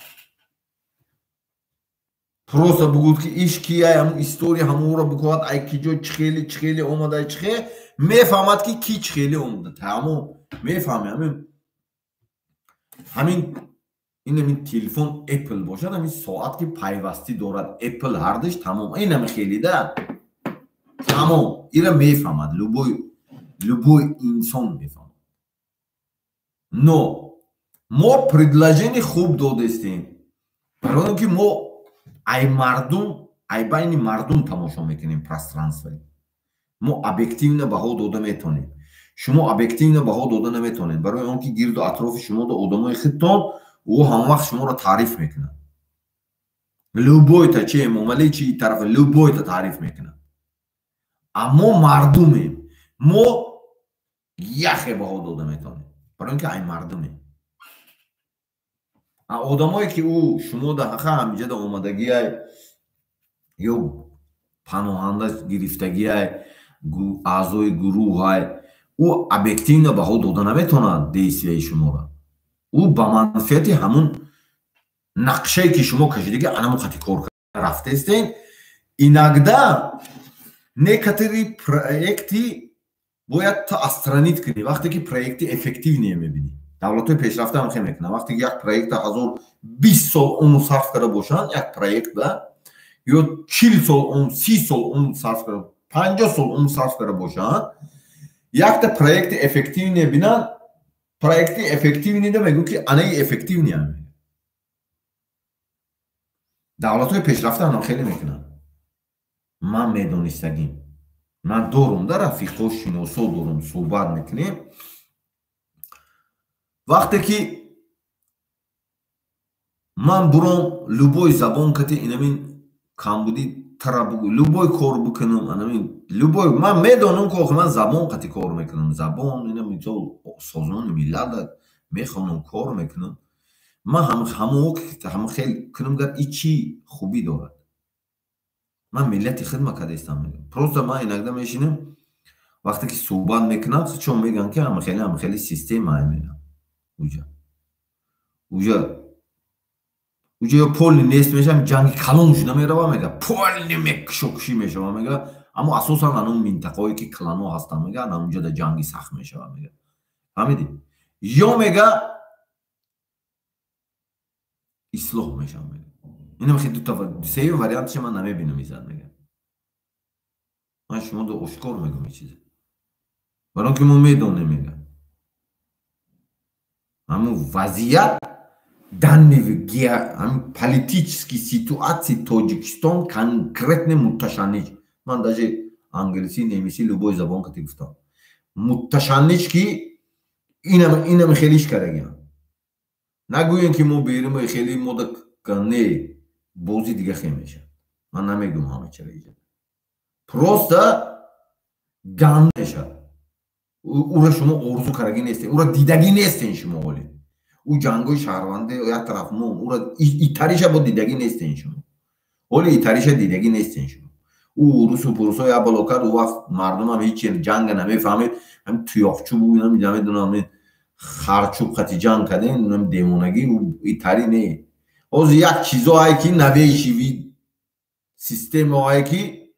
просто بگود که ایش کیه همون استوری همون رو بگوید ای کی جو چخیلی اومده چخه میفهمد که کی چخیلی اومده تمام میفهمه همین این تلفن اپل باشد همین ساعت که پیوستی دارد اپل هردش تمام این هم خیلی ده تمام ایره میفهمد любой انسان میفهمد но ما предложение خوب دادستیم برای اینکه ما ای بین مردم تماشا میکنیم пространство ما объективно بها داده میتونیم شما объективно بها داده نمیتونید برای اینکه گرد و اطراف شما دو آدمای خودتان او هم وقت شما را تعریف میکنه любой تا چه معامله چی طرف любой تا تعریف میکنه اما مردمیم ما یخ بها داده میتونیم برای اینکه ای مردمیم آدمایی که او شما در حق همینجا اومدگی یا پناهنده گرفتگی اعضای گروه او объективно بها داده نمیتونند دیسیای شما را او با منفعت همون نقشه که شما کشیدگی انا خطی کار رفته استین اینگدا некоторые проекты باید تا استرانیت کنی وقتی که پروژه افکتیو نمیبینی دولت‌های پیشرفته هم خیلی میکنه وقتی یک پروژه 20 سال اون صرف کرده باشن یک پروژه ده یا 40 سال اون 30 سال اون صرف کرده 50 سال اون صرف کرده باشن یک تا پروژه افکتیو نبینن پروژه افکتیو نیده میگو که انا افکتیو نمیبینه دولت‌های پیشرفته هم خیلی میکنن من میدونستگیم من دورم در رفیقا شناسا دورم صحبت میکنیم وقتی که من برام любой زبان کتی اینمین کمبودی ترا بگو любой کار بکنم اینمین любой من میدونم که من زبان کتی کار میکنم زبان اینمین تو سازمان ملل میخوانم کار میکنم من همه خیلی کنم گر ایچی خوبی دارد من ملتی خدمت کرده استم پروست من اینگده میشینم وقتی که صحبت میکنم چون میگن که همه خیلی سیستم میگن اوجا پول نیست میشم جنگ کلان شده میروه میگه پول میکشوکشی میشه میگه اما اساسا اون منطقه‌ای که کلانو هستن میگه اونجا در جنگی سخت میشه میگه فهمیدی یا میگه اصلاح میشه میگه اینم خیلی دو تا سه واریانتش من نمیبینم میزد میگه من شما دو اشکار میگم این چیزه برای که ما میدونیم میگه همون وضعیت همون политический ситуации Тоджикистан конкретно муташанич من даже انگلیسی نمیسی любой زبان که گفتم متشنج که اینم خیلیش کردگیم نگوین که ما بیریم خیلی مدت کنه بازی دیگه خیلی میشه من نمیگم همه چرا ایجاد просто گند میشه او را شما ارزو کردگی نیستین او را دیدگی نیستین شما ولی او جنگای شهرونده یا طرف نوم او را ایتریش با دیدگی نیستین شما ولی ایتریش دیدگی نیستین شما او روس و پروسا یا بلوکت او وقت مردم هم هیچ جنگ نمیفهمید هم تویاخچوب و اینا میدونم خرچوب خطی جنگ کردین اونم دیمونگی او ایتری نه از یک چیزایی که نوی شیوی سیستم هایی که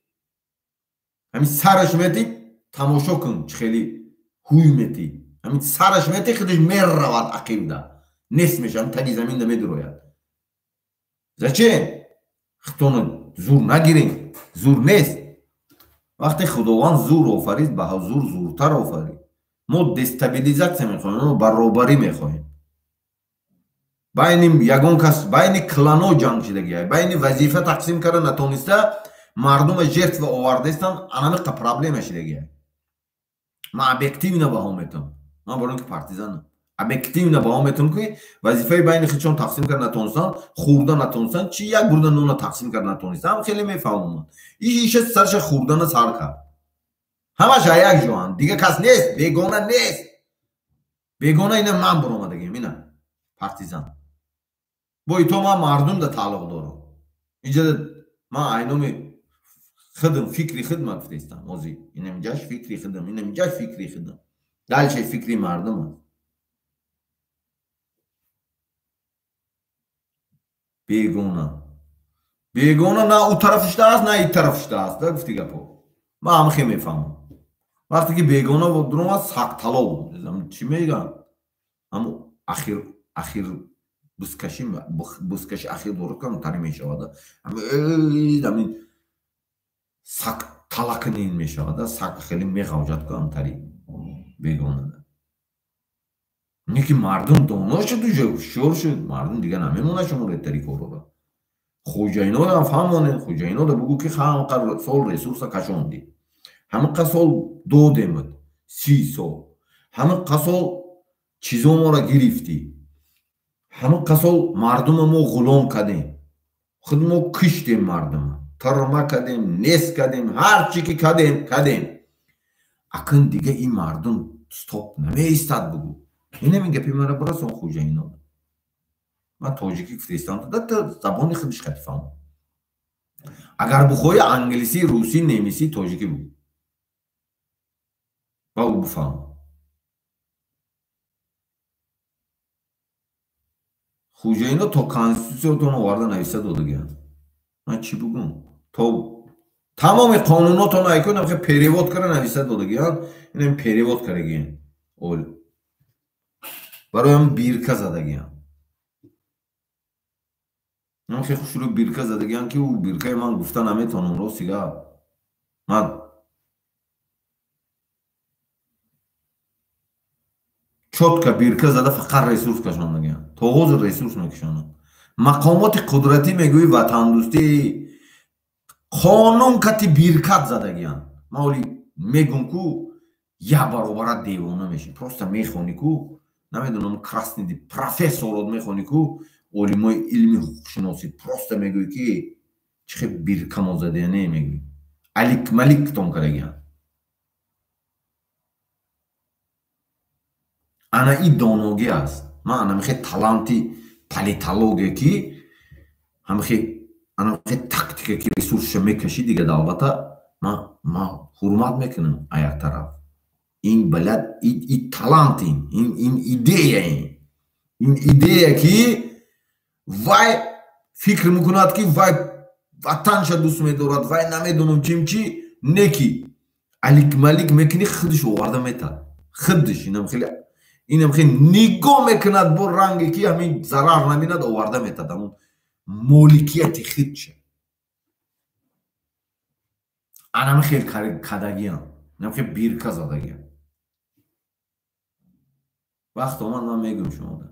همین سرش میتی تماشا کن خیلی هوی میتی همین سرش میتی خودش میرود عقیده نیست میشه همین تنی زمین نمیدروید زچه خطون زور نگیرین زور نیست وقتی خداوند زور آفرید به زورتر آفرید ما دستابیلیزاسی میخوایم برابری میخوایم بین یگان کس بین کلانو جنگ شدگی بین وظیفه تقسیم کرده نتونسته مردم جرت و آورده استن انمیق پرابلم شدگی ما ابیکتیو نباهم میتونم من برای که پارتیزانم ابیکتیو نباهم میتونم که وظیفه بین خودشون تقسیم کرده نتونستن خورده نتونستن چی یک برده نون تقسیم کرده نتونستن خیلی میفهمم ایش سرش خوردن سر کرد همش یک جوان دیگه کس نیست بیگانه نیست بیگانه اینه من برام دگیم اینه پارتیزان با تو من مردم ده تعلق دارم اینجا من اینومی خدم فکری خدمت فرستم اوزی اینم جاش فکری خدم اینم جاش فکری خدم دلش فکری مردم است بیگونه نه او طرفش است نه این طرفش است گفتی گپو ما هم خیلی میفهمم وقتی که بیگونه بود درم از حق طلا بود چی میگم اما اخیر بسکش اخیر درست کنم تاری میشود همین ساق طلا کنین میشود ساق خیلی میخواجد کنم تاری بیگونه نیکی مردم دانش شد شور شد مردم دیگه نمیمونه شما رتری کارو خوجاینا هم فهمونه خوجاینا دا بگو که خواهم سال ریسورس کشوندی همه سال 2 демад 30 سال همه سال چیزا ما را گرفتی همه سال مردم ما غلام کردیم خود ما کشتیم مردم ترمه کردیم نیست کردیم هر چی که کردیم اکن دیگه این مردم ستاپ نمیستد بگو اینه میگه پیماره برسون خوجاینا من تاجیکی فرستم تا زبان خودش خیلی فهم اگر بخوای انگلیسی روسی نمیسی تاجیکی بگو با او بفهم خوجاینا تا کانستیتوسیون آورده نویسه داده گیان من چی بگم تا تمام قانونات رو نایکنم که پیریوات کرده نویسه داده گیان اینم پیریوات کرده گیان اول برای هم بیرکه زده گیان من خیلی خوش رو بیرکه زده گیان که او بیرکه من گفتن نمیتونم رو سیگه من چوت که بیرکه زده فقط ریسورس کشانده گیان توغوز ریسورس میکشانده مقامات قدرتی میگوی وطن دوستی قانون کتی بیرکت زده گیان ما اولی میگم که یا برابر دیوانه میشی پروستا میخونی که نمیدونم کراسنی دی پروفیسورات میخونی که اولی ما علمی حقوق شناسی پروستا میگوی که چه بیرکه ما زده نه میگوی علیک ملیک تون کرده گیان انا این دانوگی است من انا خیلی تالانتی پالیتالوگی که هم خیلی انا خیلی تاکتیکی که ریسورس میکشی دیگه البته ما حرمت میکنم یک طرف این بلد این تالانت این ایده که وای فکر میکند که وای وطنش دوست میدارد وای نمیدونم چی نکی علیک ملیک میکنی خودش آورده میتاد خودش اینم خیلی نگاه میکند با رنگی که همین ضرر نمیند آورده میتاد همون مالکیت خودشه انم خیلی کدگیان نم خیلی بیرکه زدگیان وقت آمد من میگم شما ده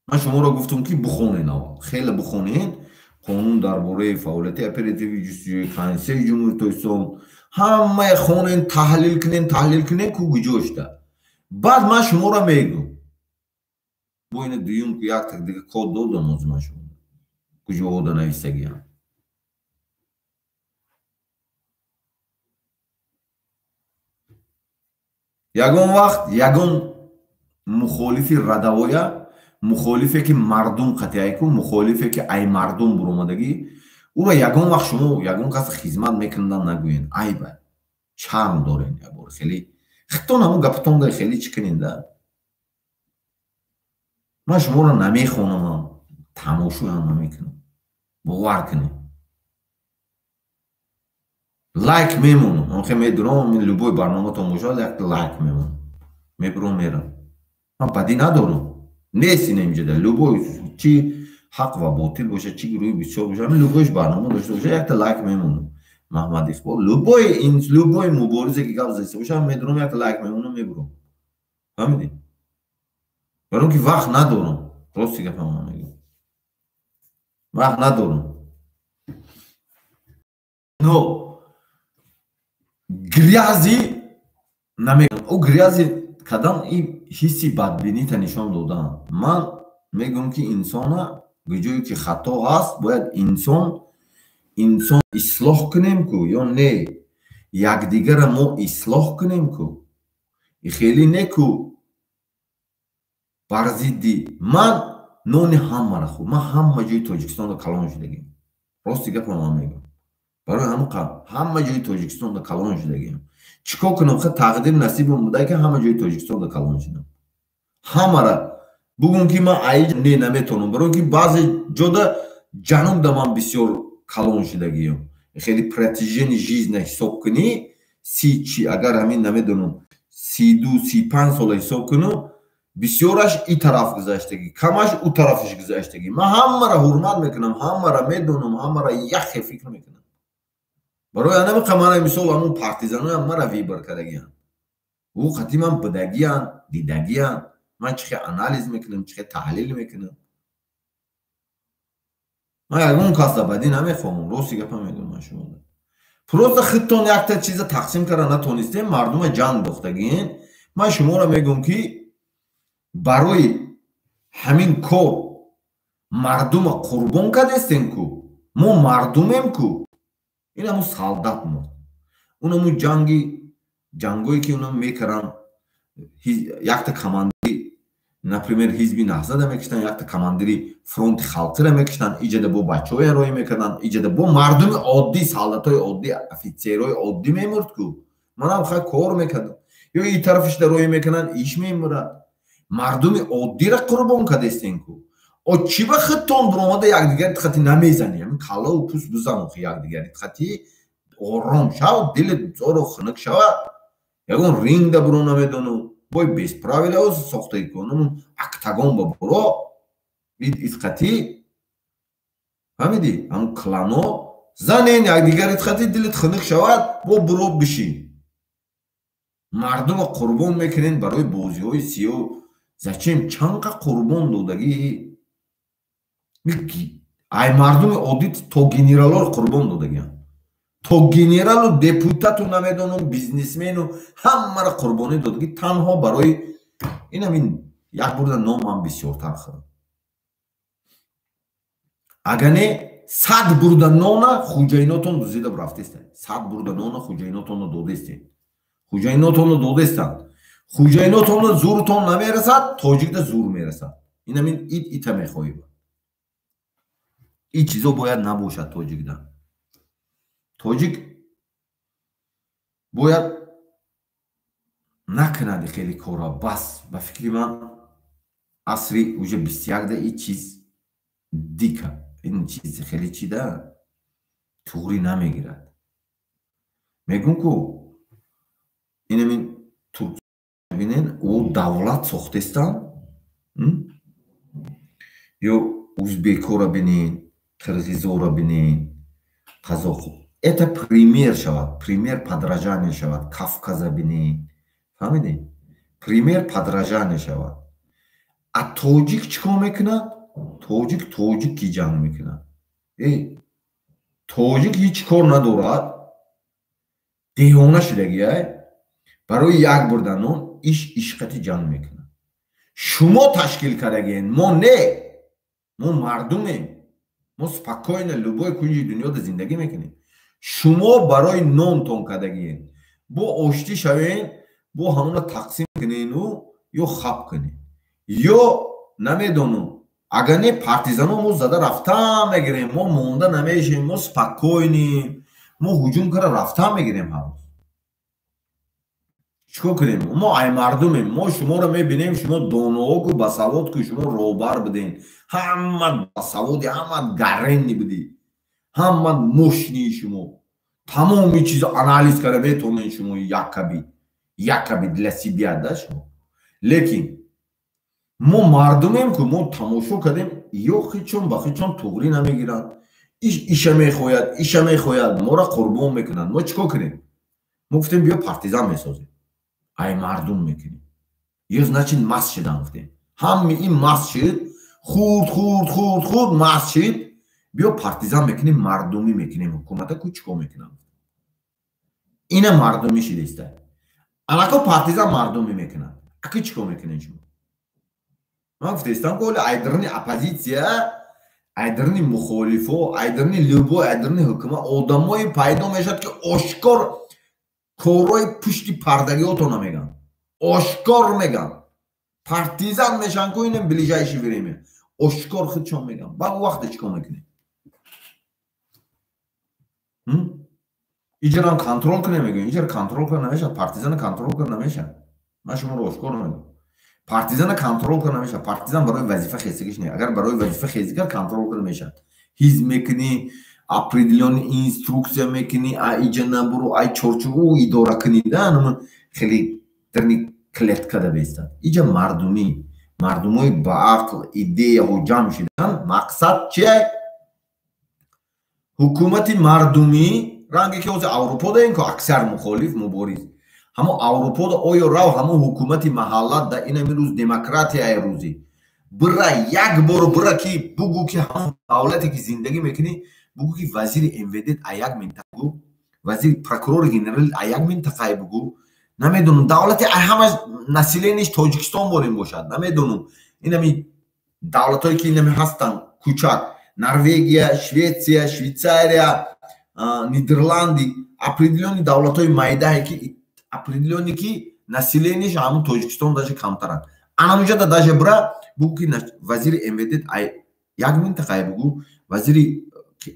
من شما را گفتم که بخونین خیلی بخونین قانون درباره فعالیت اپراتیوی جستجوی کنسول جمهوری توسعه همه خونین تحلیل کنین کو گجوش ده بعد من شما را میگم با این دیون که یک تک دیگه کد دادم از من شما گجوه ده نویسگیان یگون وقت یگون مخالفی ردوایه مخالفه که مردم قطعی کو مخالفه که ای مردم برومدگی او را یگون وقت شما یگون کس خدمت میکنن نگوین ای با شرم دارین یا بار خیلی خطون همون گپتون ده خیلی چکنین ده من شما را نمیخونم تماشو هم نمیکنم باور کنیم لایک میمونم من خیلی میدونم من لبوی برنامه تماشا لایک میمونم میبرم میرم من بدی ندارم نیستی نمیجده لبوی چی حق و باطل باشه چی گروهی بسیار باشه همین لبویش برنامه داشته باشه یک تا لایک میمونم محمد اقبال لبوی این لبوی مبارزه که قبل زیسته باشه هم میدونم یک تا لایک میمونم میبرم فهمیدی؟ برای که وقت ندارم راستی که فهمم میگم وقت ندارم نو گریازی نمیگم او گریازی کدام این حسی بدبینی تا نشان دادن من میگم که انسان بجایی که خطا هست باید انسان اصلاح کنیم کو یا نه یک دیگر ما اصلاح کنیم کو خیلی نه کو برزیدی من نون همه را خود من همه جای تاجیکستان رو کلان شدگیم راستی گپ من میگم برای همه جای تاجیکستان در کلان شدگیم. چیکار کنم خود تقدیر نصیبم بوده که همه جای تاجیکستان در کلان شدم. همه را بگم که من ای نمیتونم، برای که بعضی جدا جنوب در من بسیار کلان شدگیم. خیلی پرتیژن جیز حساب کنی، چی اگر همین نمیدونم 32-35 سال حساب کنم، بسیارش این طرف گذاشتگی، کمش او طرفش گذاشتگی. من همه را حرمت میکنم، همه را میدونم، همه را یک فکر میکنم. برای آنها کمانه مثال آنون پارتیزانو هم مرا ویبر کردگیان. او خطی من بدگیان، دیدگیان. من چه آنالیز میکنم، چه تحلیل میکنم. من اون کاستا بدی نمیفهمم. روزی گپا میگم شما. پروز خودتون یک تا چیز تقسیم کردن نتونستیم، مردم جان باختگین. من شما را میگم که برای همین کار مردم قربان کردستیم کو. ما مردمیم کو. این همون سالدات ما. اون همون جنگایی که اونا میکرن، یک تا کماندری نپریمیر حزبی نهضت میکشتن، یک تا کماندری فرونت خلقی را میکشتن، ایجاد با بچه های روی میکردن، ایجاد با مردم عادی، سالدات های عادی، افیسر های عادی میمرد کو. من هم خیلی کار میکردم. یا این طرفش در روی میکنن، ایش میمرد. مردم عادی را قربان کردستین کو. او چی به خودتون برآمده یک دیگری خطی نمیزنی، همین کلا و پوست بزنم که یک دیگری خطی آرام شو، دل زور خنک شو. یکون رینگ دا برو نمیدونو، بای بیس پراویل اوز ساخته کنم، اکتاگون با برو، این خطی فهمیدی؟ همون کلانو زنین یک دیگری خطی دلت خنک شود، با برو بشین. مردم قربان میکنین برای بازی های سیو. زچیم چند قربان دادگی ای مردم عادی تو گنرال رو قربان دادگیان. تو گنرال و دپوتات و نمیدونم بیزنسمن و همه را قربانی دادگی تنها برای این همین یک برده نام هم بسیار ترخه. اگر نه 100 برده نام خوجایناتون دوزیده برفتیستن. 100 برده نام خوجایناتون رو دادیستن. خوجایناتون رو دادیستن. خوجایناتون رو زورتون نمیرسد، تاجیک ده زور میرسد. این همین ایتا میخواهی با. این چیزا باید نباشد تاجیک ده. تاجیک باید نکنند خیلی کارا. بس به فکر من عصری اوجه 21 ده این چیز دیگه. این چیز خیلی چی ده توری نمیگیرد. میگم که این همین ترک بینین او دولت ساختستان یا ازبیکو را بینین، قرغیزو را بینین، قزاقو. Это пример шавад, пример подражания шавад. Кавказа бинин. Фаҳмидӣ? Пример подражания шавад. А тоҷик чӣ кор мекунад? Тоҷик ки ҷанг мекунад. Тоҷик ҳеҷ кор надорад. Деҳона шудагиай. Барои як бурда нон ишқати ҷанг мекунад. Шумо ташкил кардагиен, мо не. Мо мардумем. Мо спокойно любой кунҷи дунёда зиндагӣ мекунем. شما برای نونتون کدگین با آشتی شوین با همون تقسیم کنین و یا خب کنین یا نمیدونم اگر نه پارتیزانو ما زده رفته میگیریم ما مونده نمیشیم ما سپکوینیم ما هجوم کرده رفته میگیریم هم چیکار کنیم ما ای مردمیم ما شما رو میبینیم شما دانو و بسواد که شما روبر بدین همه بسوادی همه گرینی بدی همه مشنی شما تمامی چیز آنالیز کرده بتونین شما یکبی دلسی بیاده شما لیکن ما مردمیم که ما تماشا کردیم یا خیچون با خیچون توغری نمیگیرن ایشه میخواید ما را قربان میکنن ما چیکار کنیم ما گفتیم بیا پارتیزان میسازیم ای مردم میکنیم یا نچین مست شدن گفتیم همه این مست شد خورد مست شد بیا پارتیزان میکنیم مردمی میکنیم حکومت کو چیکار میکنن اینه مردمی شده است الان پارتیزان مردمی میکنن اکی چیکار میکنن شما من گفتم که ایدرنی اپوزیسیا ایدرنی مخالفو ایدرنی لوبو ایدرنی حکومت آدمای پیدا میشد که آشکار کارهای پشتی پردگیاتو نمیگن آشکار میگن پارتیزان میشن که اینم بلیجایشی بریمه آشکار خودشون میگن با وقت چیکار میکنه Ijaram контрол намегӯям, иҷар контрол карда намешавад, партизана контрол карда намешавад. Ман шуморо ошкор намегӯям. Партизана контрол карда намешавад. Партизан барои вазифа хестагиш не. Агар барои вазифа хести кард контрол карда мешавад. Ҳизб мекунӣ, определённый инструксия мекунӣ, иҷа набуру, ай чорчӯбу идора кунӣ, да, нама хеле дарни клеткада бестад. Иҷа мардумӣ, мардумои ба ақл, идеяҳо ҷамъ шудан, мақсад чие? ҳукумати мардумӣ, ранге ки ҳозир Аврупо даем ки аксар мухолиф, мубориз. ҳамон Аврупода оё рав ҳамон ҳукумати маҳаллат да ин амирӯз демократияи рӯзӣ. Бира як бор бира ки бугӯ ки ҳамон давлате ки зиндагӣ мекунӣ, бугӯ ки вазири МВД а як минтақа бугӯ, вазири прокурори генерали а як минтақае бугӯ. Намедонам давлати ҳамаш населенияш Тоҷикистон борин бошад. Намедонам инами давлатое ки инами ҳастанд кӯчак, Норвегия, Шветсия, Швейцария, Нидерланди, определённый давлатои майдае ки определённый ки населенияш ҳамон Тоҷикистон даже камтаранд. Анамуҷада даже бира бугӯ ки вазири МВД як минтақае бугӯ, вазири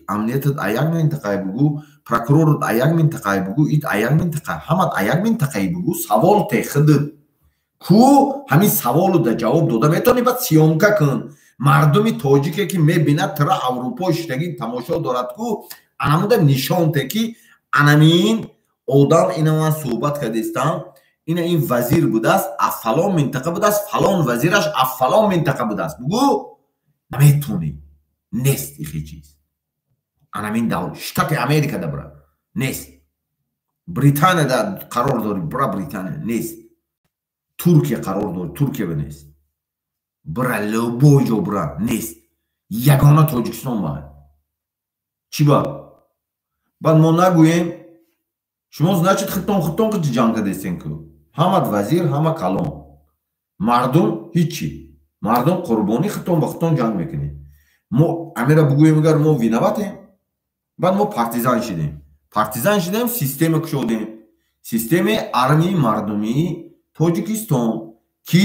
амниятат а як минтақае бугӯ, прокурорат а як минтақае бугӯ, ит а як минтақае, ҳамат а як минтақаи бугӯ, савол техидид. Ку ҳамин саволу да ҷавоб дода метавонӣ, баъд сиёмка кун. Мардуми тоҷике ки мебинад тира Аврупо иштагӣ тамошо дорад ку анамуда нишонте ки анамин одам ина ман суҳбат кардистам, ина ин вазир будааст, аз фалон минтақа будааст, фалон вазираш аз фалон минтақа будааст. Бугӯ наметавонӣ. Нест ихи чиз. Анамин давлат штати Америкада бира нест. Британияда қарор дори бира Британия нест. Туркия қарор дори Туркия нест. Бира любой ҷо бира нест. Ягона Тоҷикистон ба. Чӣ ба? Баъд мо нагӯем шумо значит хитон ки ҷанг кардестен ку. Ҳама вазир, ҳама калон. Мардум ҳичи. Мардум қурбонӣ хитон ба хитон ҷанг мекунем. Мо амира бугӯем агар мо виноватем, баъд мо партизан шудем. Партизан шудем, система кушодем. Системаи армияи мардумии Тоҷикистон ки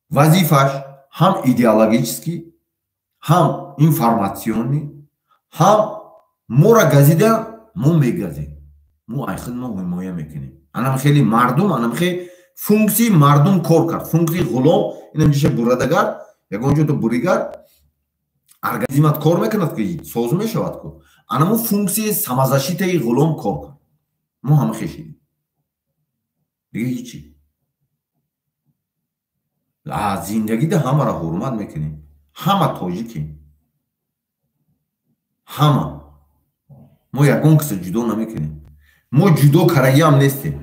вазифаш ҳам идеологический, ҳам информатсионный, ҳам моро газида, мо мегазем. Мо айхид мо ҳимоя мекунем. Анам хеле мардум, анам хеле функсии мардум кор кард. Функсии ғулом, инам ҷиша бурадагар, ягон ҷода буригар, организмат кор мекунад ки соз мешавад ку. Анаму функсии самозащитаи ғулом кор кард. Мо ҳама хешидем. Дига ҳичи. Зиндагида ҳамаро ҳурмат мекунем. Ҳама тоҷикем. Ҳама. Мо ягон киса ҷудо намекунем. Мо ҷудо карагиам нестем.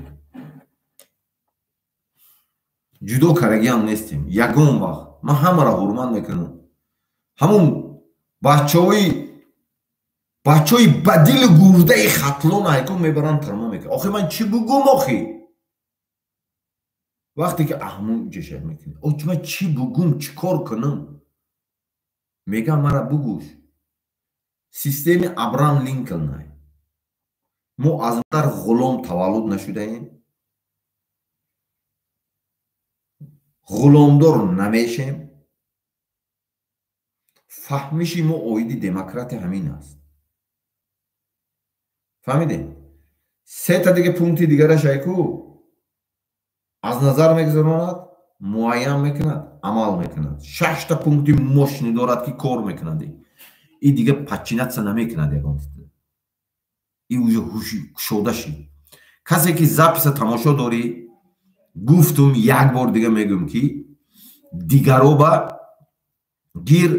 Ҷудо карагиам нестем. Ягон вақт ман ҳамаро ҳурмат мекунам. ҳамон бачаҳои бадили гурдаи хатлон айкон мебаранд тарма мекунад. Охи ман чӣ бугум охи? вақте ки аҳмон ҷашад мекунад. Охи ман чӣ бугум, чӣ кор кунам? мегӯям мара бугӯш. Системи Абрам Линколнай. мо аз мадар ғулом таваллуд нашудаем. ғуломдор намешем. фаҳмиши мо оиди демократия ҳамин аст. фаҳмидем? сета дига пункти дигараш айку аз назар мегузаронад, муайян мекунад, амал мекунад. 6 пункти мощни дорад ки кор мекунад. И дига подчиняться намекунад ягон. И уже ҳуши кушода шид. Касе ки записа тамошо дорӣ, гуфтум як бор дига мегӯям ки дигароба гир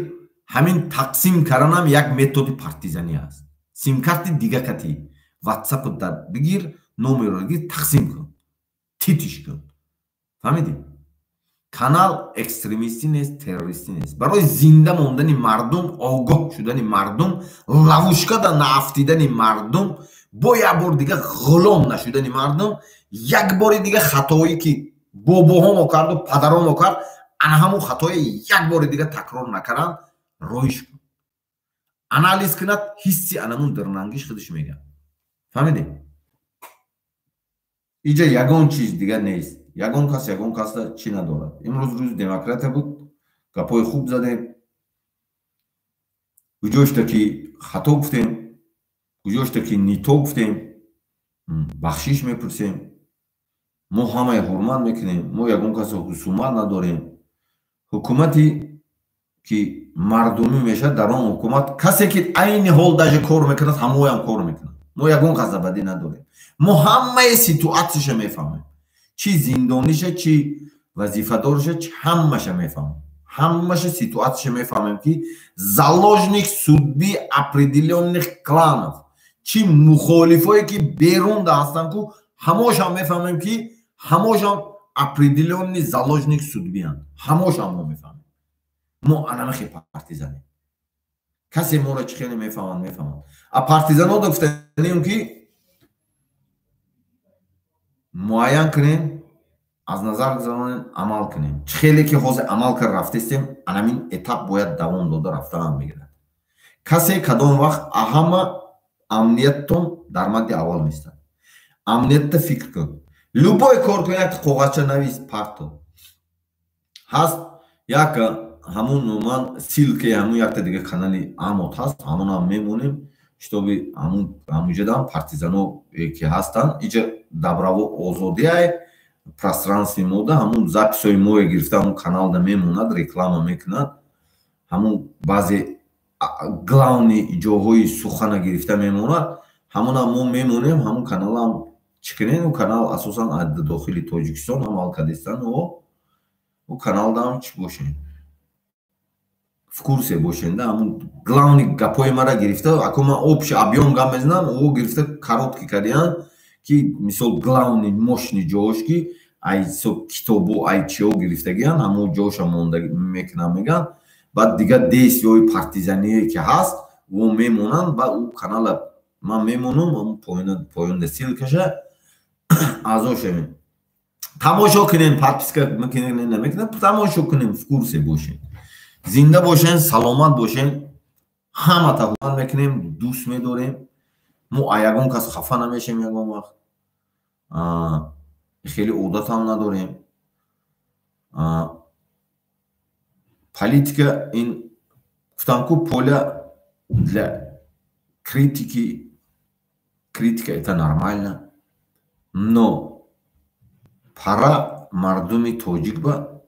ҳамин тақсим карданам як методи партизанӣ аст. Симкарти дига кати WhatsApp дар бигир, номеро гир, тақсим кун. Титиш кун. фаҳмидӣ? Канал экстремистӣ нест, террористӣ нест. Барои зинда мондани мардум, огоҳ шудани мардум, лавушкада нафтидани мардум, бо як бор дига ғулом нашудани мардум, як бори дига хатои ки бобоҳомо карду, падаромо кард, ана ҳамон хатои як бори дига такрор накарданд, роиш кун. Анализ кунад, ҳисси анамун дилнангиш худаш мегӯяд. фаҳмидӣ? иҷа ягон чиз дига нест. ягон касда чӣ надорад. имрӯз рӯзи демократия буд, гапҳои хуб задем. уҷошта ки хато гуфтем, куҷошта ки нито гуфтем бахшиш мепурсем, мо ҳамаи ҳурмат мекунем, мо ягон касо ҳусумат надорем. ҳукумати ки мардумӣ мешавад, дар он ҳукумат касе ки айни ҳол даже кор мекунад ҳамоям кор мекунад. мо ягон қазабадӣ надорем. мо ҳамаи ситуатсиша мефаҳмем, чи зиндониша, чи вазифадорша, чи ҳамаша мефаҳмем. ҳамаша ситуатсиша мефаҳмем ки заложник судьбы определённых кланов, чи мухолифое ки берунда ҳастанд, ку ҳамошам мефаҳмем ки ҳамошам определённый заложник судьбиянд. ҳамошам мо мефаҳмем. мо анамахе партизанем. касе моро чӣ хеле мефаҳмад мефаҳмад. А партизанода гуфтанем ки муайян кунем, аз назар гузаронем, амал кунем. Чӣ хеле ки ҳозир амал карда рафтестем, анамин этап бояд давом дода рафтанам мегирад. касе кадом вақт ҳама амнияттон дар мадди аввал меистад. амниятта фикр кун. любой кор кун, як коғазча навис парто ҳаст, як ҳамун ман силки ҳамун якта дига канали амод ҳаст, ҳамунам мемонем, шитоби ҳамуҷадам партизано ки ҳастанд, иҷа дабраво озодиай пространстви мода ҳамун записои мое гирифта ҳамун каналда мемонад, реклама мекунад, ҳамун баъзе главни ҷоҳои сухана гирифта мемонад, ҳамунам мо мемонем, ҳамун каналам чӣ кунем, у канал асосан дохили Тоҷикистон ҳам Алкадистан у каналдам чӣ бошем, в курсе бошен, да, ҳамун главни гапои мара гирифта, ако ман общий объем гап мезанам, ӯ гирифта коротки кардиян ки мисол главни мощни ҷоҳош ки ай китобу ай чиҳо гирифтагиян, ҳамун ҷоҳоша монда мекунам меган, баъд дигар действияҳои партизание ки ҳаст ӯ мемонанд, ба ӯ канала ман мемонам, ҳамун поёнда силкаша аъзо шавем. тамошо кунем, подписка мекунем, намекунем, тамошо кунем, в курсе бошем. зинда бошен, саломат бошен, ҳамата ҳурмат мекунем, дӯст медорем. мо а ягон кас хафа намешем ягон вақт. хеле одатам надорем. политика ин гуфтам ку поля для критики. Критика это нормально. Но пора мардуми тоҷик ба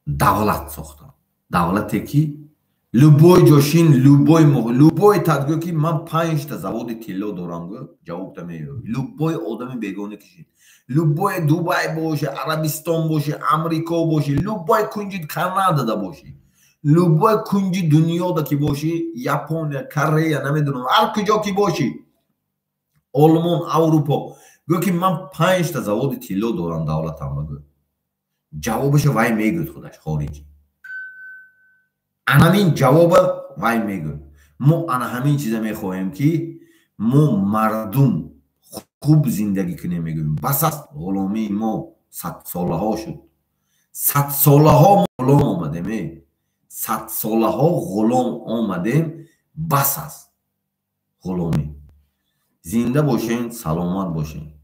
давлат сохта. давлате ки любой ҷошин, любой тадгӯ ки ман 5 та заводи тилло дорам гӯ ҷавобта меёрам. любой одами бегона кишид, любой Дубай боше, Арабистон боше, Амрико боше, любой кунҷи Канадада боше, любой кунҷи дунёда ки боши, Япония, Корея, намедонам ҳар куҷо ки боши, Олмон, Аврупо, гӯ ки ман 5 та заводи тилло дорам давлатам гӯ. ҷавобаша вай мегӯд худаш хориҷӣ. анамин ҷавоба вай мегӯд. мо ана ҳамин чиза мехоҳем ки мо мардум хуб зиндагӣ кунем мегӯем. бас аст ғуломии мо 100 солаҳо шуд. 100 солаҳо мо ғулом омадем, 100 солаҳо ғулом омадем, бас аст ғуломӣ. зинда бошен, саломат бошен.